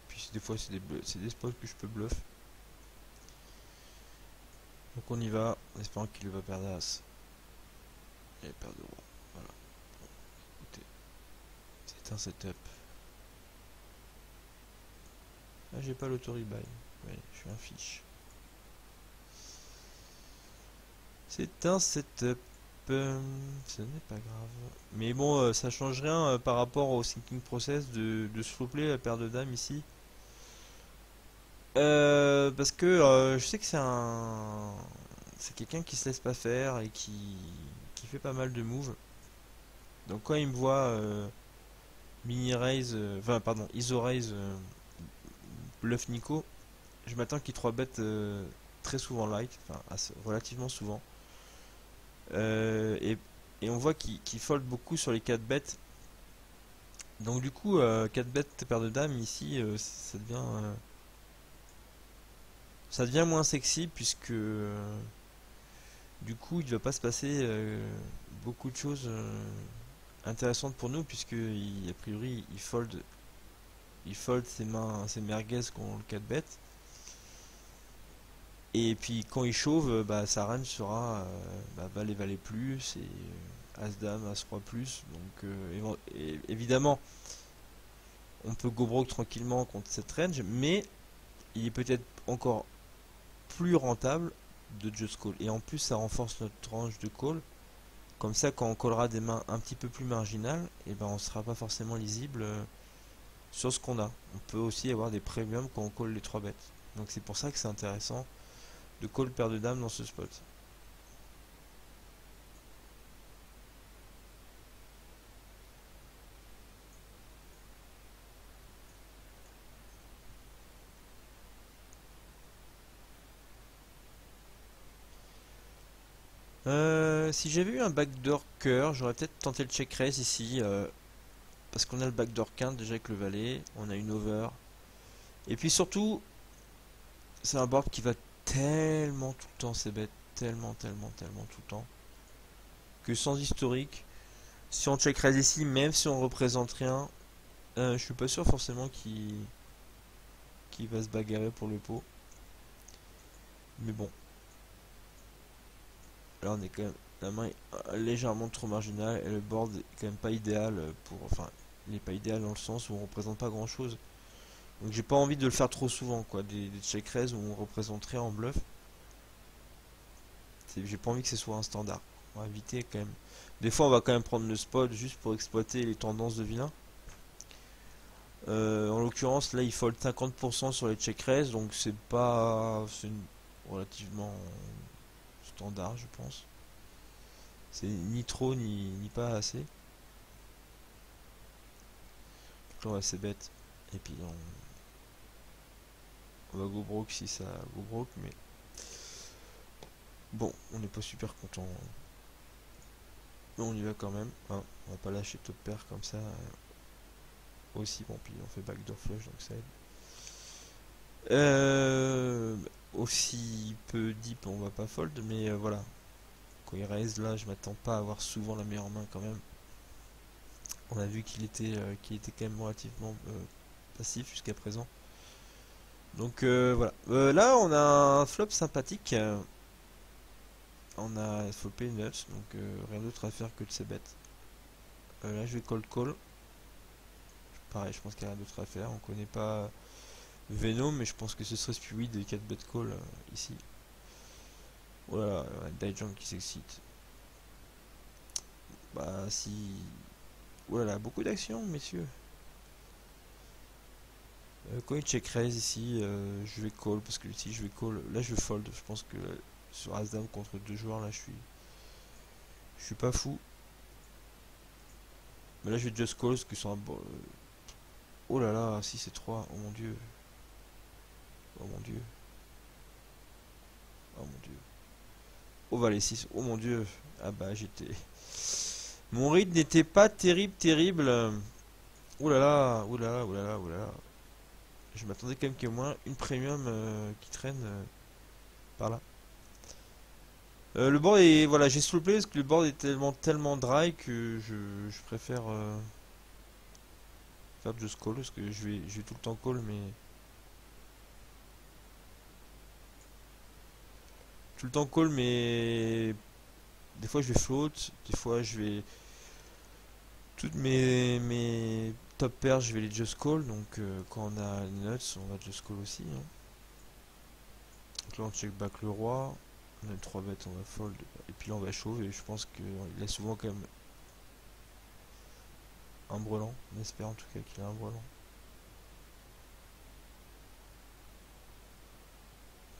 puis des fois c'est des spots que je peux bluff. Donc on y va, en espérant qu'il va perdre as. Et paire de roi. Voilà. Bon, écoutez, c'est un setup. Ah j'ai pas l'autori-buy. Ouais, je suis un fiche. C'est un setup. Ce n'est pas grave. Mais bon, ça change rien par rapport au thinking process de se flopper la paire de dames ici. Parce que je sais que c'est quelqu'un qui se laisse pas faire et qui fait pas mal de moves. Donc quand il me voit mini raise, enfin pardon, ISO raise bluff Nico, je m'attends qu'il 3 bet très souvent light, enfin relativement souvent. Et on voit qu'il fold beaucoup sur les 4 bêtes. Donc du coup 4 bêtes paire de dames ici ça devient ça devient moins sexy puisque du coup il va pas se passer beaucoup de choses intéressantes pour nous puisque a priori il fold ses mains, ses merguez contre le 4 bet. Et puis quand il chauve, bah, sa range sera bah, valet valet plus et as dame as roi plus. Donc évidemment on peut go broke tranquillement contre cette range, mais il est peut-être encore plus rentable de just call. Et en plus ça renforce notre range de call. Comme ça quand on collera des mains un petit peu plus marginales, et ben on sera pas forcément lisible sur ce qu'on a. On peut aussi avoir des premiums quand on call les 3 bêtes. Donc c'est pour ça que c'est intéressant de call paire de dames dans ce spot. Si j'avais eu un backdoor cœur, j'aurais peut-être tenté le check raise ici. Parce qu'on a le backdoor quinte déjà avec le valet, on a une over. Et puis surtout, c'est un board qui va tellement tout le temps c'est bête, tellement tout le temps, que sans historique, si on check raise ici, même si on représente rien, je suis pas sûr forcément qu'il va se bagarrer pour le pot. Mais bon, là on est quand même, la main est légèrement trop marginale et le board est quand même pas idéal pour, enfin, il est pas idéal dans le sens où on représente pas grand chose. Donc j'ai pas envie de le faire trop souvent, quoi, des check raise où on représenterait en bluff. J'ai pas envie que ce soit un standard. On va éviter quand même. Des fois on va quand même prendre le spot juste pour exploiter les tendances de vilain. En l'occurrence là il fold 50% sur les check raise, donc c'est pas, c'est relativement standard je pense. C'est ni trop ni pas assez. Donc là on va c'est bête. Et puis on va go broke si ça go broke, mais bon, on n'est pas super content. Mais on y va quand même. Hein. On va pas lâcher top pair comme ça. Aussi, bon, puis on fait backdoor flush, donc ça aide. Aussi peu deep, on va pas fold, mais voilà. Quand il raise là, je m'attends pas à avoir souvent la meilleure main quand même. On a vu qu'il était quand même relativement passif jusqu'à présent. Donc voilà. Là, on a un flop sympathique. On a flopé nuts, donc rien d'autre à faire que de ces bêtes. Là, je vais call. Pareil, je pense qu'il y a rien d'autre à faire. On connaît pas Venom, mais je pense que ce serait Spirit de 4 bet call ici. Voilà, Daijang qui s'excite. Bah si... Voilà, beaucoup d'actions, messieurs. Quand il check raise ici, je vais call, parce que ici je vais call. Là je vais fold, je pense que sur As-Dame contre deux joueurs, là je suis pas fou. Mais là je vais just call, parce que sur un... Oh là là, si c'est 3, oh mon dieu. Oh mon dieu. Oh mon dieu. Oh valet 6, oh mon dieu. Ah bah j'étais... Mon read n'était pas terrible. Ouh là là, ouh là là, ouh là là, ouh là là. Je m'attendais quand même qu'il y ait au moins une premium qui traîne par là. Le board est... Voilà, j'ai slow play parce que le board est tellement dry que je préfère faire just call parce que je vais tout le temps call, mais... Tout le temps call, mais... Des fois je vais float, des fois je vais... Toutes mes top pairs, je vais les just call, donc quand on a les nuts, on va just call aussi. Hein. Donc là on check back le roi, on a 3 bêtes, on va fold, et puis là on va chauve, et je pense qu'il a souvent quand même un brelan, on espère en tout cas qu'il a un brelan.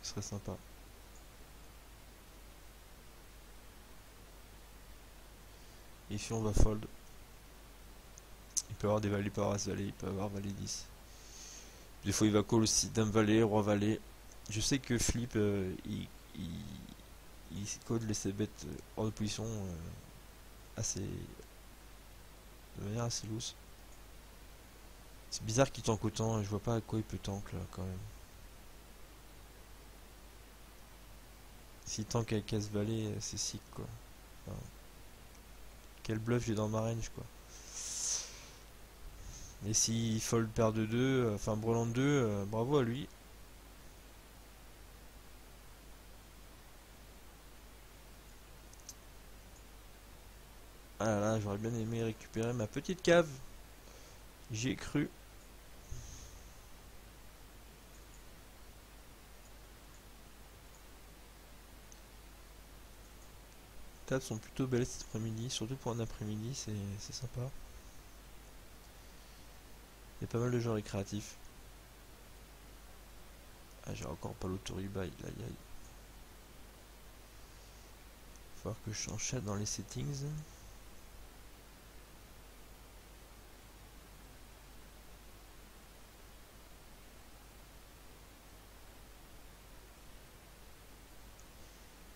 Ce serait sympa. Et ici on va fold. Il peut avoir des valets, il peut avoir as valet, il peut avoir valet 10. Des fois il va call aussi dame valet, roi valet. Je sais que Flip il code les bêtes hors de position assez de manière assez loose. C'est bizarre qu'il tank autant, je vois pas à quoi il peut tank là quand même. Si tant qu'elle casse valet, c'est sick quoi. Enfin, quel bluff j'ai dans ma range quoi. Et s'il fold paire de 2, enfin brelan de 2, bravo à lui. Ah là là, j'aurais bien aimé récupérer ma petite cave. J'y ai cru. Les tables sont plutôt belles cet après-midi, surtout pour un après-midi, c'est sympa. Il y a pas mal de gens récréatifs. Ah, j'ai encore pas l'autoribail, aïe aïe. Faut voir que je change dans les settings.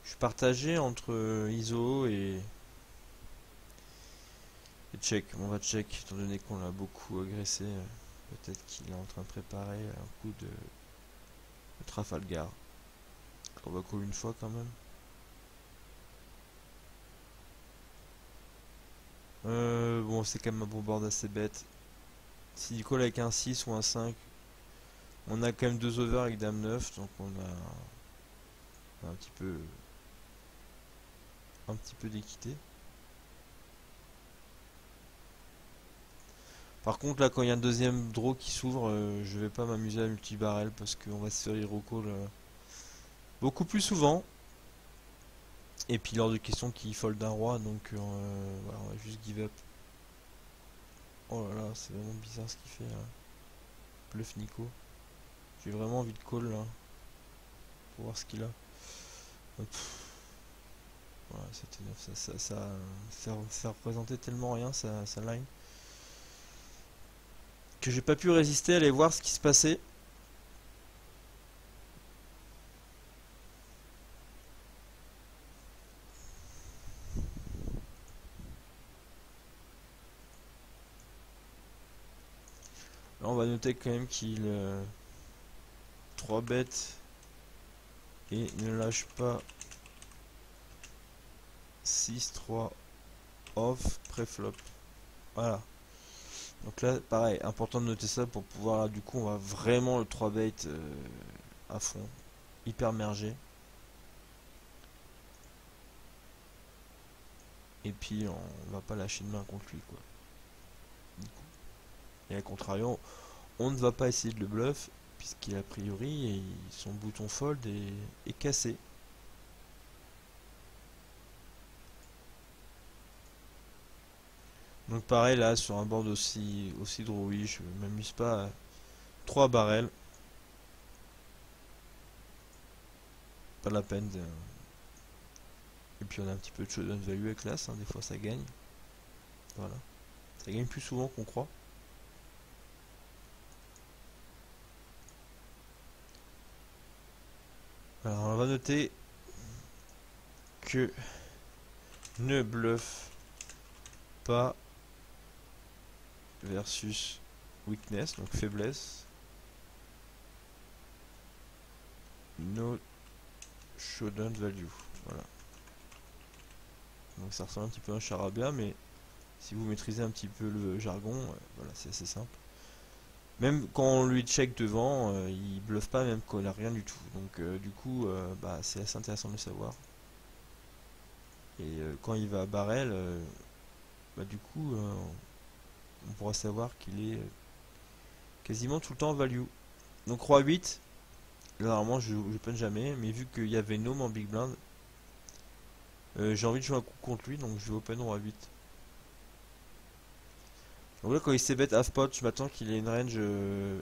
Je suis partagé entre ISO et check. On va check, étant donné qu'on l'a beaucoup agressé. Peut-être qu'il est en train de préparer un coup de Trafalgar. On va call une fois quand même. Bon, c'est quand même un bon board assez bête. S'il call avec un 6 ou un 5, on a quand même 2 over avec dame 9, donc on a un petit peu d'équité. Par contre, là, quand il y a un deuxième draw qui s'ouvre, je vais pas m'amuser à multi-barrel parce qu'on va se faire hero call beaucoup plus souvent. Et puis, lors de questions qui fold un roi, donc voilà, on va juste give up. Oh là là, c'est vraiment bizarre ce qu'il fait là. Bluff Nico. J'ai vraiment envie de call là. Pour voir ce qu'il a. Voilà, c'était 9. Ça représentait tellement rien sa line. Que j'ai pas pu résister à aller voir ce qui se passait. Là, on va noter quand même qu'il 3 bêtes et ne lâche pas 6-3 off pré-flop. Voilà. Donc là, pareil, important de noter ça pour pouvoir, là, du coup, on va vraiment le 3 bait à fond, hyper mergé. Et puis, on va pas lâcher de main contre lui, quoi. Du coup. Et à contrario, on ne va pas essayer de le bluff, puisqu'il a priori, son bouton fold est cassé. Donc pareil là sur un board aussi drawy, je m'amuse pas à 3 barrels. Pas la peine de... Et puis on a un petit peu de showdown value avec l'as, hein, des fois ça gagne. Voilà. Ça gagne plus souvent qu'on croit. Alors on va noter que ne bluffe pas versus weakness, donc faiblesse. No showdown value. Voilà. Donc ça ressemble un petit peu à un charabia, mais si vous maîtrisez un petit peu le jargon, voilà, c'est assez simple. Même quand on lui check devant, il bluffe pas même quand il a rien du tout. Donc du coup, bah, c'est assez intéressant de le savoir. Et quand il va à barrel, bah, du coup, on pourra savoir qu'il est quasiment tout le temps en value. Donc roi 8, là, normalement je punch jamais, mais vu qu'il y avait Gnome en big blind, j'ai envie de jouer un coup contre lui, donc je vais open roi 8. Donc là, quand il s'est bet half pot, je m'attends qu'il ait une range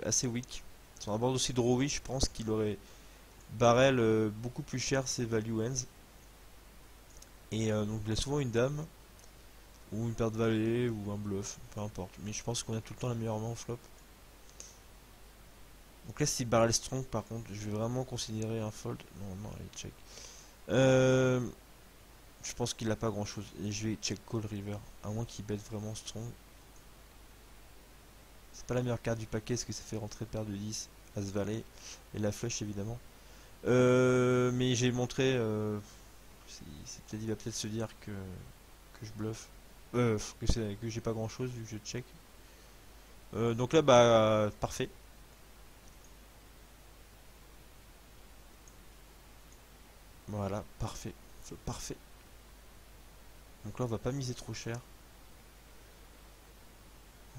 assez weak. Sur un board aussi drawy, je pense qu'il aurait barrel beaucoup plus cher ses value ends. Et donc il a souvent une dame, ou une paire de valet, ou un bluff, peu importe. Mais je pense qu'on a tout le temps la meilleure main en flop. Donc là, si barrel strong, par contre, je vais vraiment considérer un fold. Non, non, allez, check. Je pense qu'il a pas grand chose. Et je vais check call river, à moins qu'il bet vraiment strong. C'est pas la meilleure carte du paquet, parce que ça fait rentrer paire de 10, as valet, et la flush évidemment. Mais et j'ai montré, il va peut-être se dire que je bluffe, que j'ai pas grand chose vu que je check. Donc là, bah, parfait. Voilà, parfait. Parfait. Donc là, on va pas miser trop cher.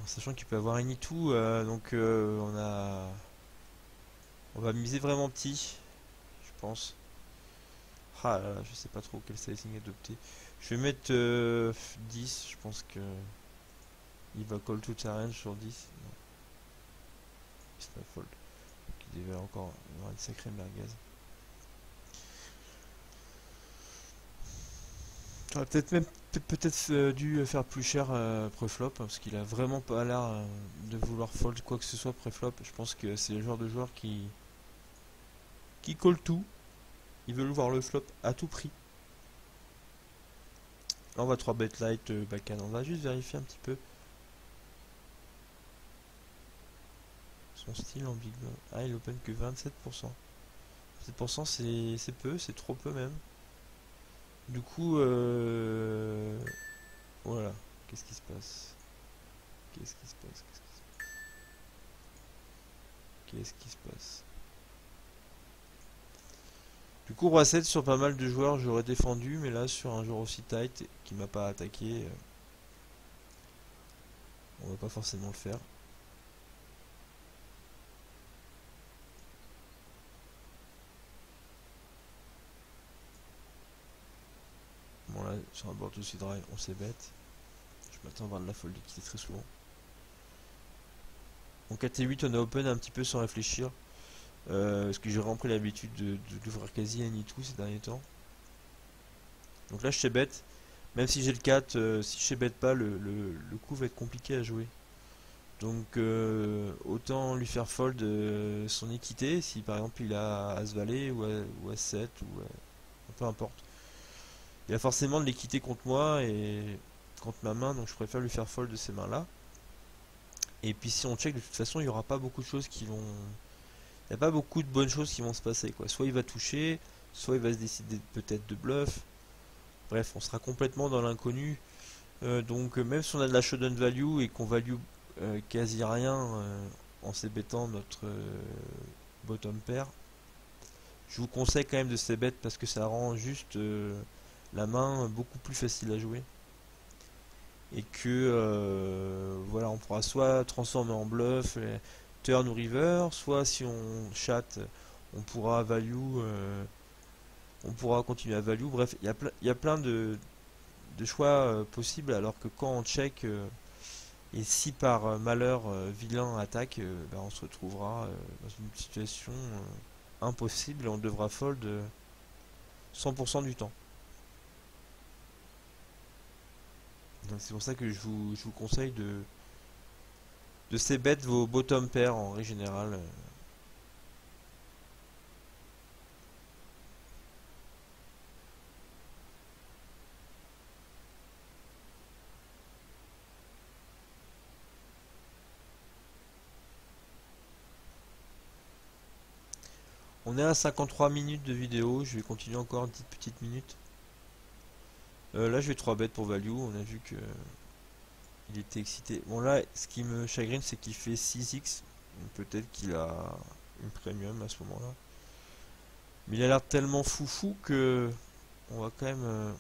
En sachant qu'il peut avoir any tout, donc on va miser vraiment petit, je pense. Ah là là, je sais pas trop quel sizing adopter. Je vais mettre 10, je pense que il va call to challenge sur 10. Non, c'est pas fold. Il devait encore avoir une sacrée merguez. J'aurais peut-être dû faire plus cher pré-flop, parce qu'il a vraiment pas l'air de vouloir fold quoi que ce soit pré-flop. Je pense que c'est le genre de joueur qui call tout. Ils veulent voir le flop à tout prix. Là on va 3 bet light backhand. On va juste vérifier un petit peu son style en big blind. Ah, il open que 27%. 7% c'est peu, c'est trop peu même. Du coup, voilà. Qu'est-ce qui se passe? Qu'est-ce qui se passe? Qu'est-ce qui se passe? Du coup, roi 7 sur pas mal de joueurs, j'aurais défendu, mais là, sur un joueur aussi tight qui m'a pas attaqué, on va pas forcément le faire. Bon, là, sur un board aussi drive, on s'est bête. Je m'attends à voir de la fold qui est très souvent. En 4 et 8, on a open un petit peu sans réfléchir. Parce que j'ai vraiment pris l'habitude d'ouvrir quasi un tout ces derniers temps. Donc là, je sais bête. Même si j'ai le 4, si je sais bête pas, le coup va être compliqué à jouer. Donc autant lui faire fold son équité, si par exemple il a As-Valet ou As-7 ou peu importe. Il a forcément de l'équité contre moi et contre ma main, donc je préfère lui faire fold de ces mains-là. Et puis si on check, de toute façon, il n'y aura pas beaucoup de choses qui vont... Il n'y a pas beaucoup de bonnes choses qui vont se passer, quoi. Soit il va toucher, soit il va se décider peut-être de bluff. Bref, on sera complètement dans l'inconnu. Donc même si on a de la showdown value et qu'on value quasi rien en s'ébêtant notre bottom pair, je vous conseille quand même de s'ébêter parce que ça rend juste la main beaucoup plus facile à jouer. Et que voilà, on pourra soit transformer en bluff, turn ou river, soit si on chatte, on pourra value, on pourra continuer à value. Bref, il y a plein de choix possibles, alors que quand on check et si par malheur vilain attaque, ben, on se retrouvera dans une situation impossible et on devra fold 100% du temps. Donc c'est pour ça que je vous conseille de ces bêtes vos bottom pairs en règle générale. On est à 53 minutes de vidéo, je vais continuer encore une petite minute. Là je vais 3 bêtes pour value, on a vu que il était excité. Bon là ce qui me chagrine c'est qu'il fait 6x, peut-être qu'il a une premium à ce moment là. Mais il a l'air tellement foufou que on va quand même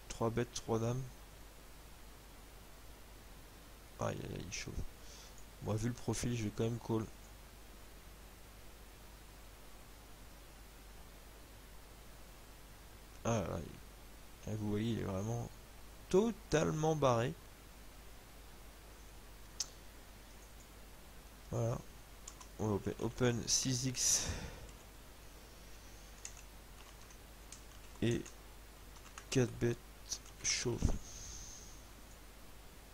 3 bêtes, 3 dames. Aïe aïe aïe, il chauffe. Bon, vu le profil, je vais quand même call. Ah là, vous voyez, il est vraiment totalement barré. Voilà. On va open 6x et 4 bêtes chauve.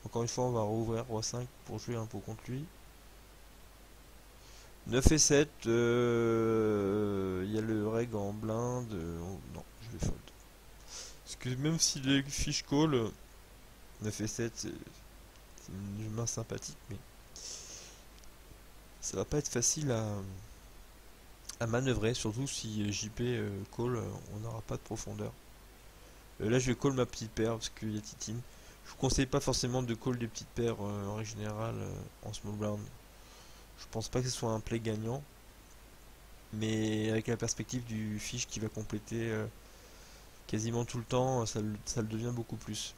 Encore une fois, on va rouvrir roi 5 pour jouer un peu contre lui. 9 et 7, il y a le reg en blinde. Non, je vais fold. Parce que même si les fiches call, 9 et 7, c'est une main sympathique, mais ça va pas être facile à manœuvrer, surtout si JP call, on n'aura pas de profondeur. Là je vais call ma petite paire parce qu'il y a Titine. Je vous conseille pas forcément de call des petites paires en règle générale en small blind. Je pense pas que ce soit un play gagnant, mais avec la perspective du fiche qui va compléter quasiment tout le temps, ça le devient beaucoup plus.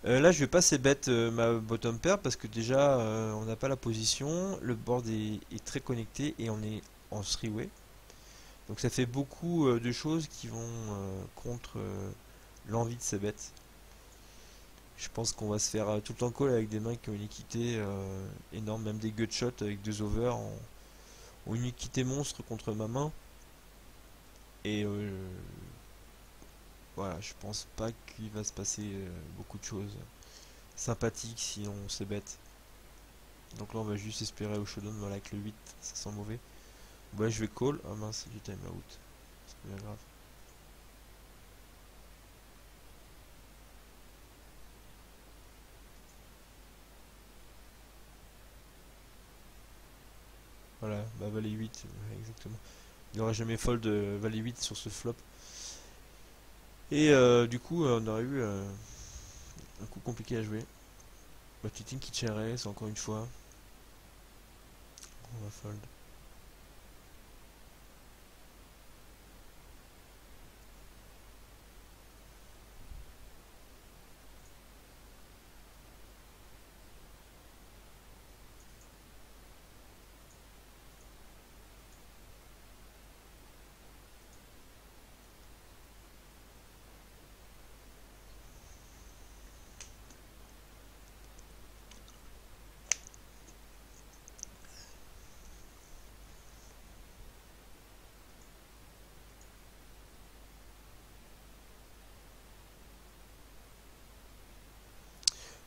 Là je vais pas c'est bête ma bottom pair parce que déjà on n'a pas la position, le board est très connecté et on est en three-way. Donc ça fait beaucoup de choses qui vont contre l'envie de ces bêtes. Je pense qu'on va se faire tout le temps call avec des mains qui ont une équité énorme, même des gutshots avec deux overs ont une équité monstre contre ma main. Et voilà, je pense pas qu'il va se passer beaucoup de choses sympathiques si on se bête. Donc là on va juste espérer au showdown, voilà, avec le 8, ça sent mauvais. Ouais, je vais call. Ah mince, j'ai time out. C'est pas grave. Voilà, bah valet 8, exactement. Il n'y aurait jamais fold valet 8 sur ce flop. Et du coup, on aurait eu un coup compliqué à jouer. Bah, Titin qui check c'est encore une fois. On va fold.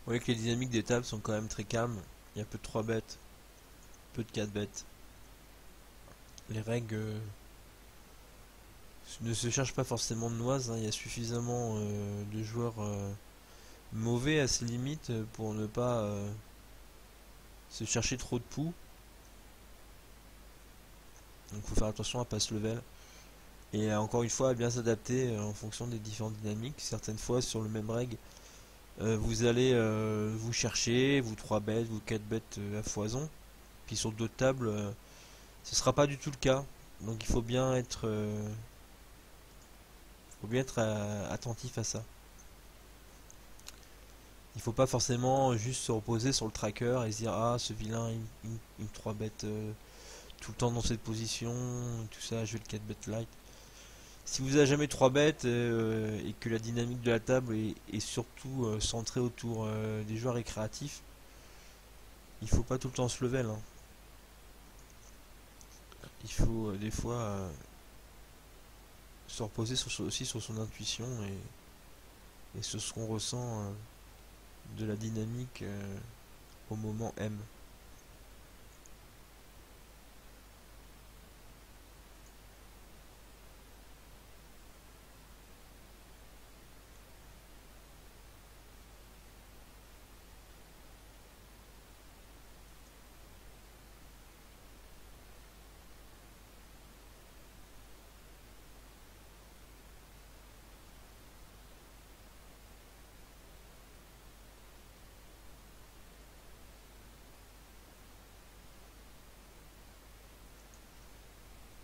Vous voyez que les dynamiques des tables sont quand même très calmes. Il y a peu de 3 bêtes, peu de 4 bêtes. Les règles ne se cherchent pas forcément de noises, hein. Il y a suffisamment de joueurs mauvais à ses limites pour ne pas se chercher trop de poux. Donc il faut faire attention à pas se level. Et encore une fois, à bien s'adapter en fonction des différentes dynamiques. Certaines fois, sur le même règle, vous allez vous chercher, vous 3 bêtes, vous 4 bêtes à foison. Puis sur d'autres tables, ce sera pas du tout le cas. Donc il faut bien être attentif à ça. Il faut pas forcément juste se reposer sur le tracker et se dire ah ce vilain il 3 bêtes tout le temps dans cette position, tout ça, je vais le 4 bêtes light. Si vous avez jamais 3 bêtes et que la dynamique de la table est surtout centrée autour des joueurs récréatifs, il faut pas tout le temps se level, hein. Il faut des fois se reposer aussi sur son intuition et sur ce qu'on ressent de la dynamique au moment M.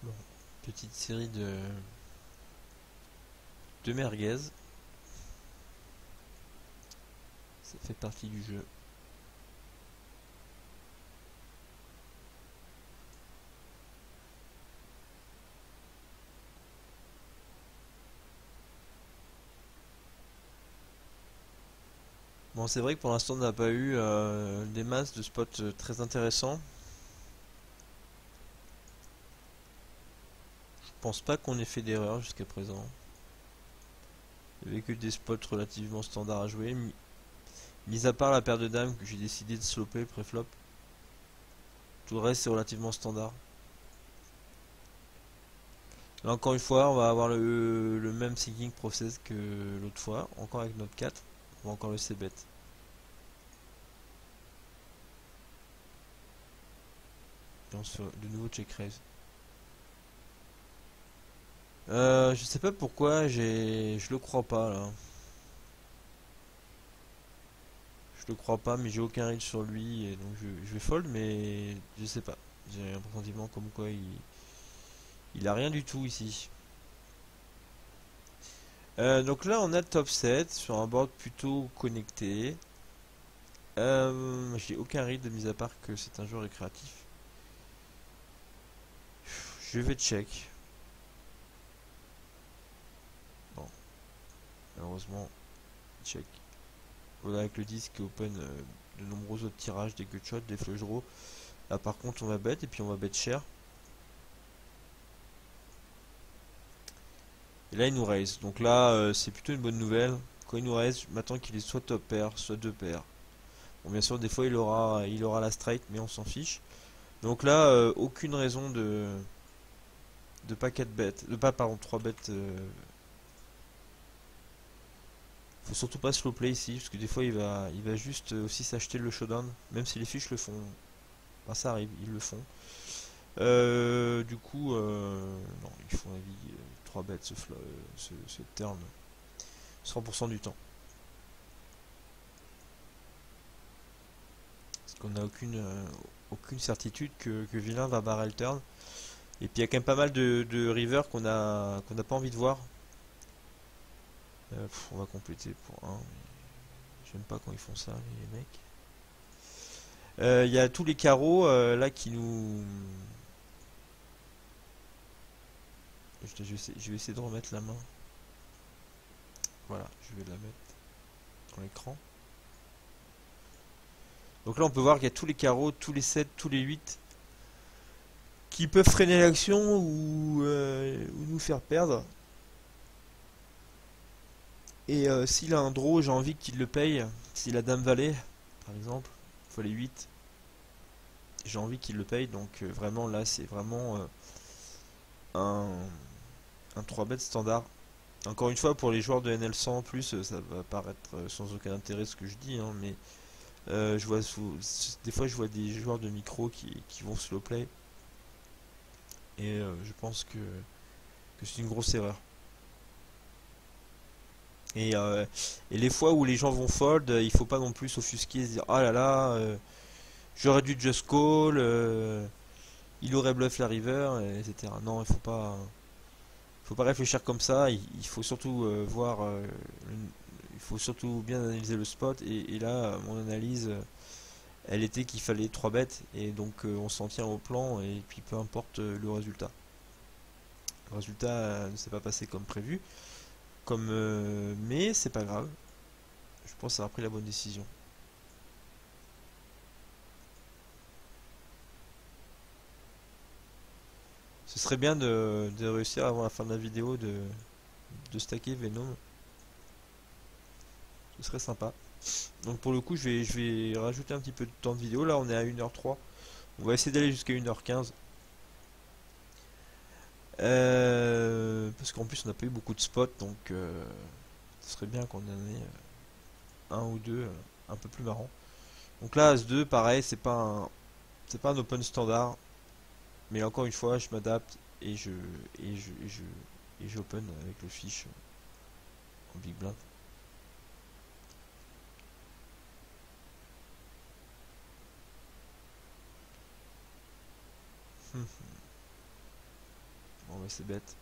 Bon, petite série de merguez, ça fait partie du jeu. Bon, c'est vrai que pour l'instant on n'a pas eu des masses de spots très intéressants. Je pense pas qu'on ait fait d'erreur jusqu'à présent. Il n'y avait que des spots relativement standards à jouer, mis à part la paire de dames que j'ai décidé de sloper pré-flop. Tout le reste c'est relativement standard. Là encore une fois, on va avoir le même thinking process que l'autre fois, encore avec notre 4. On va encore le c-bet. Et on se fait de nouveau check raise. Je sais pas pourquoi je le crois pas là. Je le crois pas, mais j'ai aucun read sur lui, et donc je vais fold, mais je sais pas. J'ai un pressentiment comme quoi il a rien du tout ici. Donc là, on a le top 7 sur un board plutôt connecté. J'ai aucun read, mis à part que c'est un jeu récréatif. Je vais check. Bon, malheureusement, check. Voilà, avec le disque open de nombreux autres tirages, des gutshots, des flush draws. Là, par contre, on va bet, et puis on va bet cher. Et là, il nous raise. Donc là, c'est plutôt une bonne nouvelle. Quand il nous raise, je m'attends qu'il ait soit top pair, soit deux paires. Bon, bien sûr, des fois, il aura la straight, mais on s'en fiche. Donc là, aucune raison de pas 4 bêtes. De pas, pardon, 3 bêtes. Faut surtout pas slow play ici, parce que des fois, il va juste aussi s'acheter le showdown. Même si les fiches le font. Enfin, ça arrive, ils le font. Du coup, non, il faut un avis 3 bêtes ce turn 100% du temps. Parce qu'on n'a aucune certitude que vilain va barrel turn. Et puis il y a quand même pas mal de river qu'on n'a pas envie de voir. On va compléter pour 1. J'aime pas quand ils font ça, les mecs. Il y a tous les carreaux là qui nous. Je vais essayer de remettre la main. Voilà, je vais la mettre dans l'écran. Donc là on peut voir qu'il y a tous les carreaux, tous les 7, tous les 8 qui peuvent freiner l'action ou nous faire perdre. Et s'il a un draw, j'ai envie qu'il le paye. S'il a dame valet, par exemple, fois les 8, j'ai envie qu'il le paye. Donc vraiment là c'est vraiment un, un 3 bet standard. Encore une fois, pour les joueurs de NL100 en plus, ça va paraître sans aucun intérêt ce que je dis, hein, mais des fois je vois des joueurs de micro qui vont slow play. Et je pense que c'est une grosse erreur. Et, euh, et les fois où les gens vont fold, il faut pas non plus s'offusquer et se dire ah là là, j'aurais dû just call, il aurait bluff la river, etc. Non, faut pas réfléchir comme ça. Il faut surtout voir, il faut surtout bien analyser le spot. Et là, mon analyse, elle était qu'il fallait 3 bêtes et donc on s'en tient au plan et puis peu importe le résultat. Le résultat ne s'est pas passé comme prévu, mais c'est pas grave. Je pense avoir pris la bonne décision. Ce serait bien de réussir avant la fin de la vidéo de stacker Venom. Ce serait sympa. Donc pour le coup, je vais rajouter un petit peu de temps de vidéo. Là, on est à 1h03. On va essayer d'aller jusqu'à 1h15. Parce qu'en plus, on n'a pas eu beaucoup de spots. Donc ce serait bien qu'on en ait un ou deux un peu plus marrant. Donc là, As-2, pareil, c'est pas un open standard. Mais encore une fois, je m'adapte et je, et je, et j'open avec le fiche en big blind. Bon, bah, c'est bête.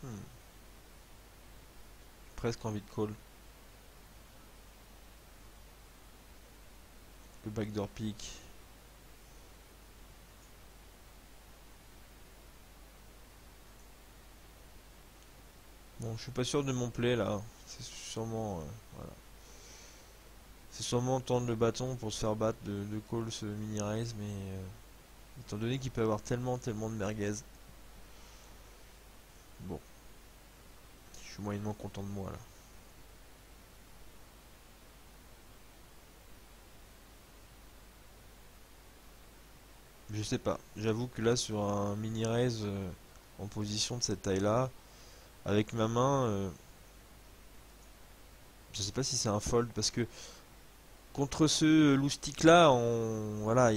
Hmm. Presque envie de call. Le backdoor pick. Bon, je suis pas sûr de mon play là. C'est sûrement, voilà. C'est sûrement tendre le bâton pour se faire battre de call ce mini raise, mais étant donné qu'il peut avoir tellement de merguez. Bon, je suis moyennement content de moi là. Je sais pas. J'avoue que là sur un mini raise en position de cette taille là, avec ma main, je sais pas si c'est un fold parce que Contre ce loustic là, voilà,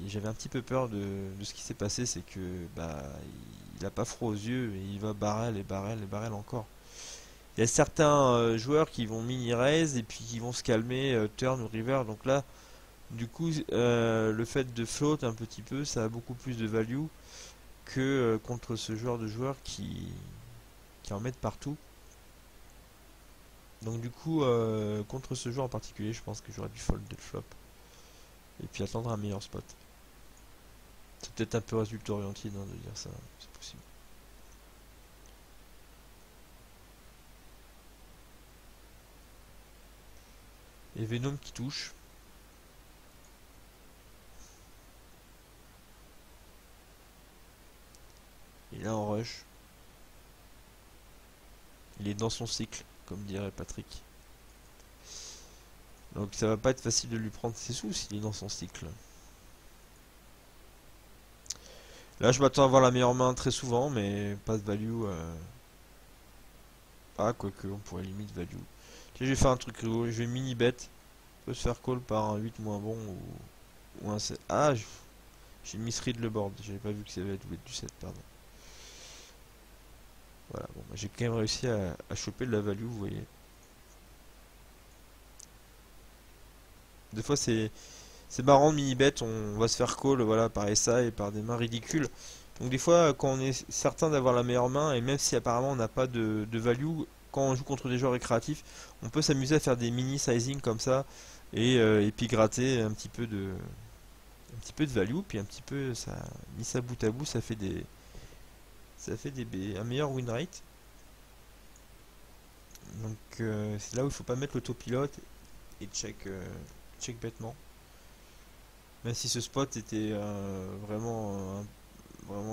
j'avais un petit peu peur de ce qui s'est passé, c'est que bah il a pas froid aux yeux et il va barrel et barrel et barrel encore. Il y a certains joueurs qui vont mini raise et puis qui vont se calmer turn ou river, donc là du coup le fait de float un petit peu ça a beaucoup plus de value que contre ce genre de joueurs qui en mettent partout. Donc du coup contre ce joueur en particulier je pense que j'aurais dû fold dès le flop et puis attendre un meilleur spot. C'est peut-être un peu résultat orienté de dire ça, c'est possible. Et Venom qui touche. Et là en rush. Il est dans son cycle, comme dirait Patrick. Donc ça va pas être facile de lui prendre ses sous s'il est dans son cycle. Là je m'attends à avoir la meilleure main très souvent, mais pas de value. Ah, quoique, on pourrait limite value. Je vais faire un truc rigolo, je vais mini bet. Peut se faire call par un 8 moins bon ou un 7. Ah, j'ai misread le board, j'avais pas vu que ça avait doublé du 7, pardon. Voilà, bon, bah, j'ai quand même réussi à choper de la value, vous voyez. Des fois c'est marrant de mini bet, on va se faire call voilà, par SA et par des mains ridicules. Donc des fois quand on est certain d'avoir la meilleure main, et même si apparemment on n'a pas de value, quand on joue contre des joueurs récréatifs, on peut s'amuser à faire des mini sizing comme ça et puis gratter un petit peu de value, puis un petit peu ça mis ça bout à bout, ça fait un meilleur win rate. Donc c'est là où il faut pas mettre l'autopilote et check bêtement. Même si ce spot était vraiment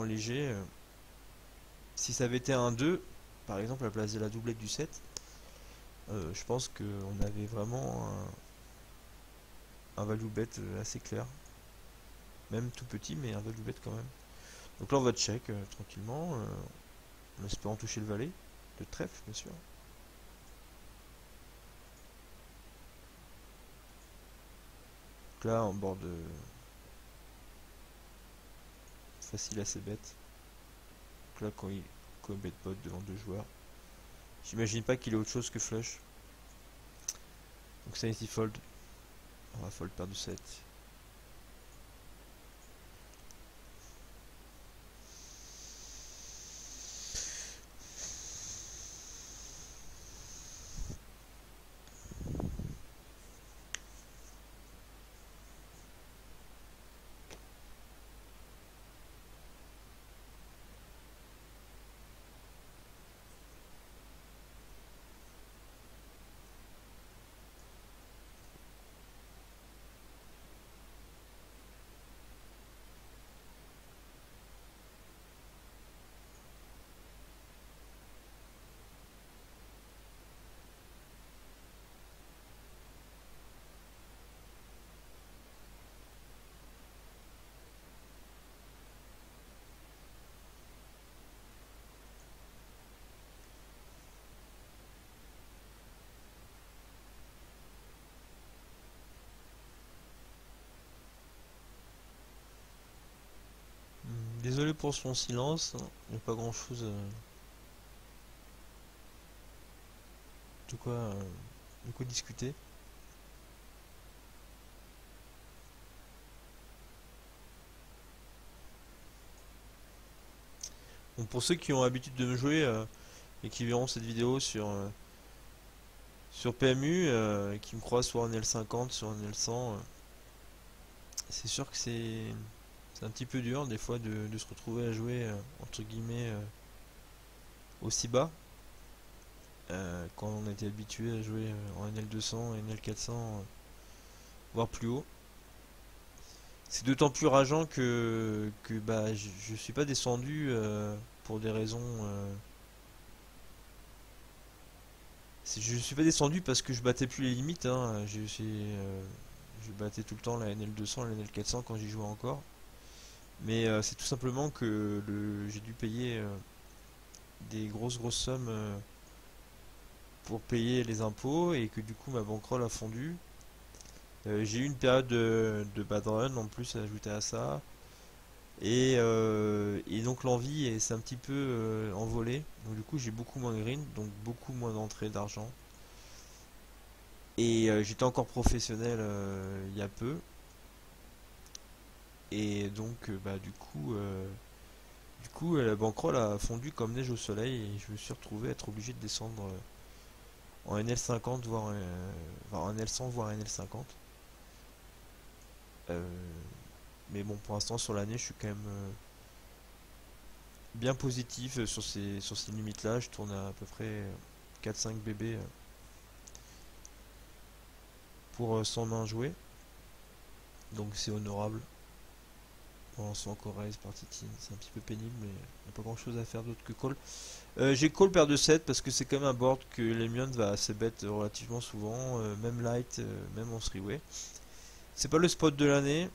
léger, si ça avait été un 2 par exemple à la place de la doublette du 7, je pense qu'on avait vraiment un value bet assez clair. Même tout petit, mais un value bet quand même. Donc là on va check tranquillement, en espérant toucher le valet, de trèfle bien sûr. Donc là en bord de facile assez bête. Donc là quand il bet pot devant deux joueurs, j'imagine pas qu'il ait autre chose que flush. Donc ça ici fold. On va fold paire de 7. Désolé pour son silence, il n'y a pas grand chose de quoi discuter. Bon, pour ceux qui ont l'habitude de me jouer et qui verront cette vidéo sur PMU, qui me croient soit en L50, soit en L100, c'est sûr que c'est un petit peu dur des fois de se retrouver à jouer entre guillemets aussi bas quand on était habitué à jouer en NL200 et NL400 voire plus haut. C'est d'autant plus rageant que bah, je suis pas descendu pour des raisons. Je suis pas descendu parce que je battais plus les limites. Hein. Je battais tout le temps la NL200 et la NL400 quand j'y jouais encore. Mais c'est tout simplement que j'ai dû payer des grosses sommes pour payer les impôts et que du coup ma bankroll a fondu. J'ai eu une période de bad run en plus ajouté à ça. Et donc l'envie s'est un petit peu envolée. Donc du coup j'ai beaucoup moins green, donc beaucoup moins d'entrée d'argent. Et j'étais encore professionnel il y a peu. Et donc bah du coup la bankroll a fondu comme neige au soleil et je me suis retrouvé à être obligé de descendre en NL50 voire enfin, en NL100 voire NL50. Euh, mais bon pour l'instant sur l'année je suis quand même bien positif sur ces limites là. Je tourne à peu près 4-5 bébés pour 100 mains jouées. Donc c'est honorable. On se fait encore raise par Titine, c'est un petit peu pénible, mais il n'y a pas grand chose à faire d'autre que call. J'ai call paire de 7 parce que c'est quand même un board que les Mions va assez bête relativement souvent, même light, même en 3-way. C'est pas le spot de l'année.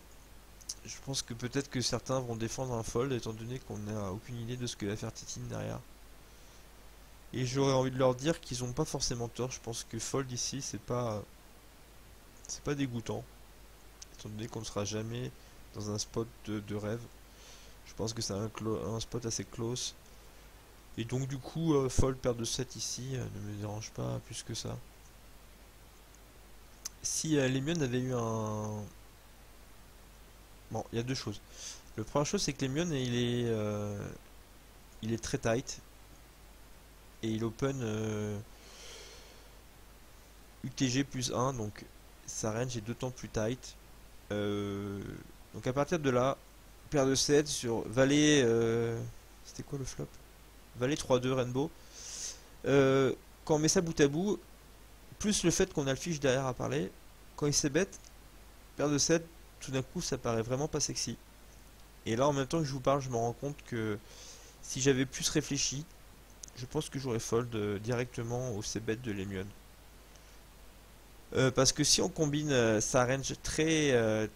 Je pense que peut-être que certains vont défendre un fold étant donné qu'on n'a aucune idée de ce que va faire Titine derrière. Et j'aurais envie de leur dire qu'ils n'ont pas forcément tort. Je pense que fold ici c'est pas dégoûtant étant donné qu'on ne sera jamais dans un spot de rêve. Je pense que c'est un spot assez close. Et donc du coup, fold paire de 7 ici ne me dérange pas plus que ça. Si les Mions avaient eu un... Bon, il y a deux choses. La première chose, c'est que les Mions, il est très tight. Et il open UTG plus 1, donc sa range est d'autant plus tight. Donc à partir de là, paire de 7 sur valet... c'était quoi le flop? Valet 3-2 Rainbow. Quand on met ça bout à bout, plus le fait qu'on a le fiche derrière à parler, quand il s'est bête, paire de 7, tout d'un coup ça paraît vraiment pas sexy. Et là en même temps que je vous parle, je me rends compte que si j'avais plus réfléchi, je pense que j'aurais fold directement au c-bet de Lemion. Parce que si on combine sa range très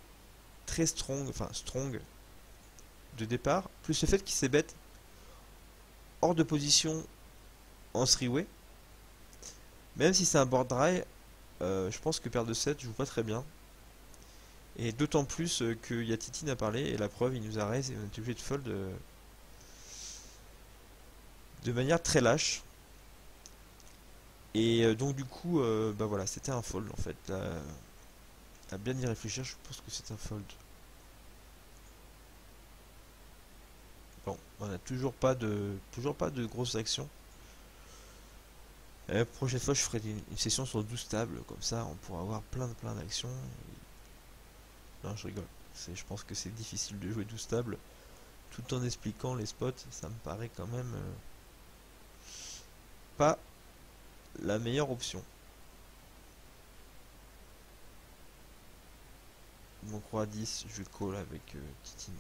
strong, enfin strong de départ, plus le fait qu'il s'est bête hors de position en 3-way, même si c'est un board dry, je pense que paire de 7 joue pas très bien. Et d'autant plus qu'il y a Titine à parler, et la preuve, il nous a raise et on est obligé de fold de manière très lâche. Et donc du coup, bah voilà, c'était un fold en fait. À bien y réfléchir, je pense que c'est un fold. Bon, on n'a toujours pas de grosses actions. La prochaine fois, je ferai une session sur 12 tables, comme ça, on pourra avoir plein d'actions. Non, je rigole. Je pense que c'est difficile de jouer 12 tables tout en expliquant les spots. Ça me paraît quand même pas la meilleure option. Mon roi 10, je call avec Titine.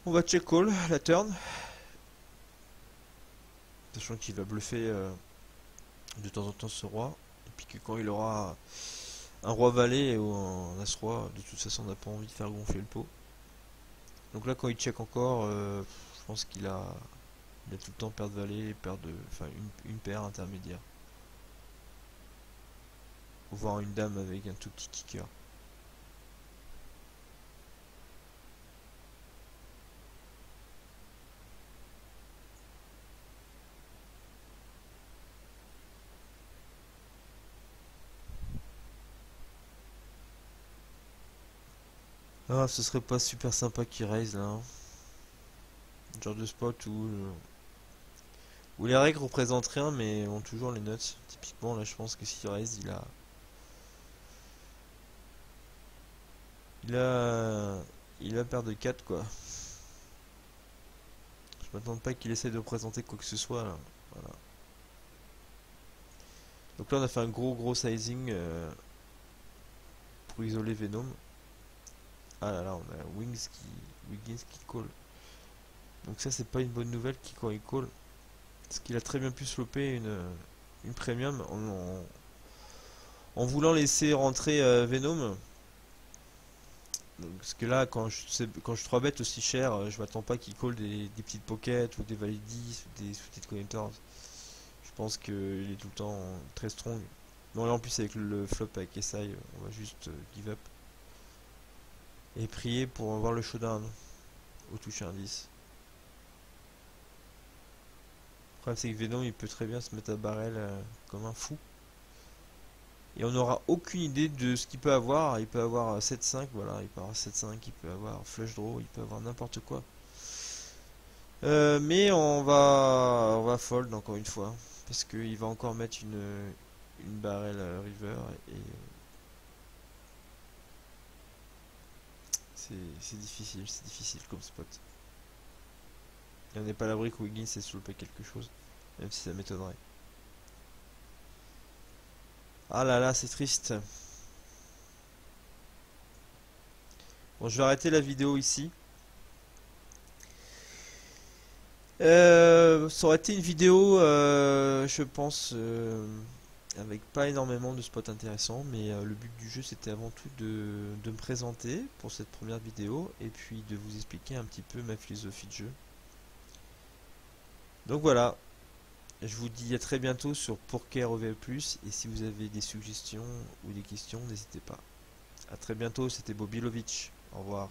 On va check call la turn. Sachant qu'il va bluffer de temps en temps ce roi. Et puis que quand il aura un roi valet ou un as roi, de toute façon on n'a pas envie de faire gonfler le pot. Donc là quand il check encore, je pense il a tout le temps paire de valet, enfin une paire intermédiaire. Voire une dame avec un tout petit kicker. Ah, ce serait pas super sympa qu'il raise là, hein. Genre de spot où les règles représentent rien mais ont toujours les nuts. Typiquement là je pense que s'il raise il a paire de 4 quoi. Je m'attends pas qu'il essaie de représenter quoi que ce soit là. Voilà. Donc là on a fait un gros sizing pour isoler Venom. Ah là là, on a Wiggins qui call. Donc ça c'est pas une bonne nouvelle quand il call. Parce qu'il a très bien pu sloper une premium en voulant laisser rentrer Venom. Parce que là, quand je 3 bet aussi cher, je m'attends pas qu'il call des petites pockets ou des valets 10 ou des sous-titres connectors. Je pense qu'il est tout le temps très strong. Bon, là en plus, avec le flop avec SI, on va juste give up. Et prier pour avoir le showdown au toucher indice. Le problème, c'est que Venom il peut très bien se mettre à barrel comme un fou. Et on n'aura aucune idée de ce qu'il peut avoir. Il peut avoir 7-5, voilà, il peut avoir 7-5, il peut avoir flush draw, il peut avoir n'importe quoi. Mais on va fold encore une fois. Parce qu'il va encore mettre une barrel river. Et c'est difficile comme spot. Et on n'est pas à l'abri que Wiggins ait soulpé quelque chose. Même si ça m'étonnerait. Ah là là, c'est triste. Bon, je vais arrêter la vidéo ici. Ça aurait été une vidéo, je pense, avec pas énormément de spots intéressants, mais le but du jeu c'était avant tout de me présenter pour cette première vidéo et puis de vous expliquer un petit peu ma philosophie de jeu. Donc voilà, je vous dis à très bientôt sur Poker OVL+, et si vous avez des suggestions ou des questions, n'hésitez pas. A très bientôt, c'était Bobilovic. Au revoir.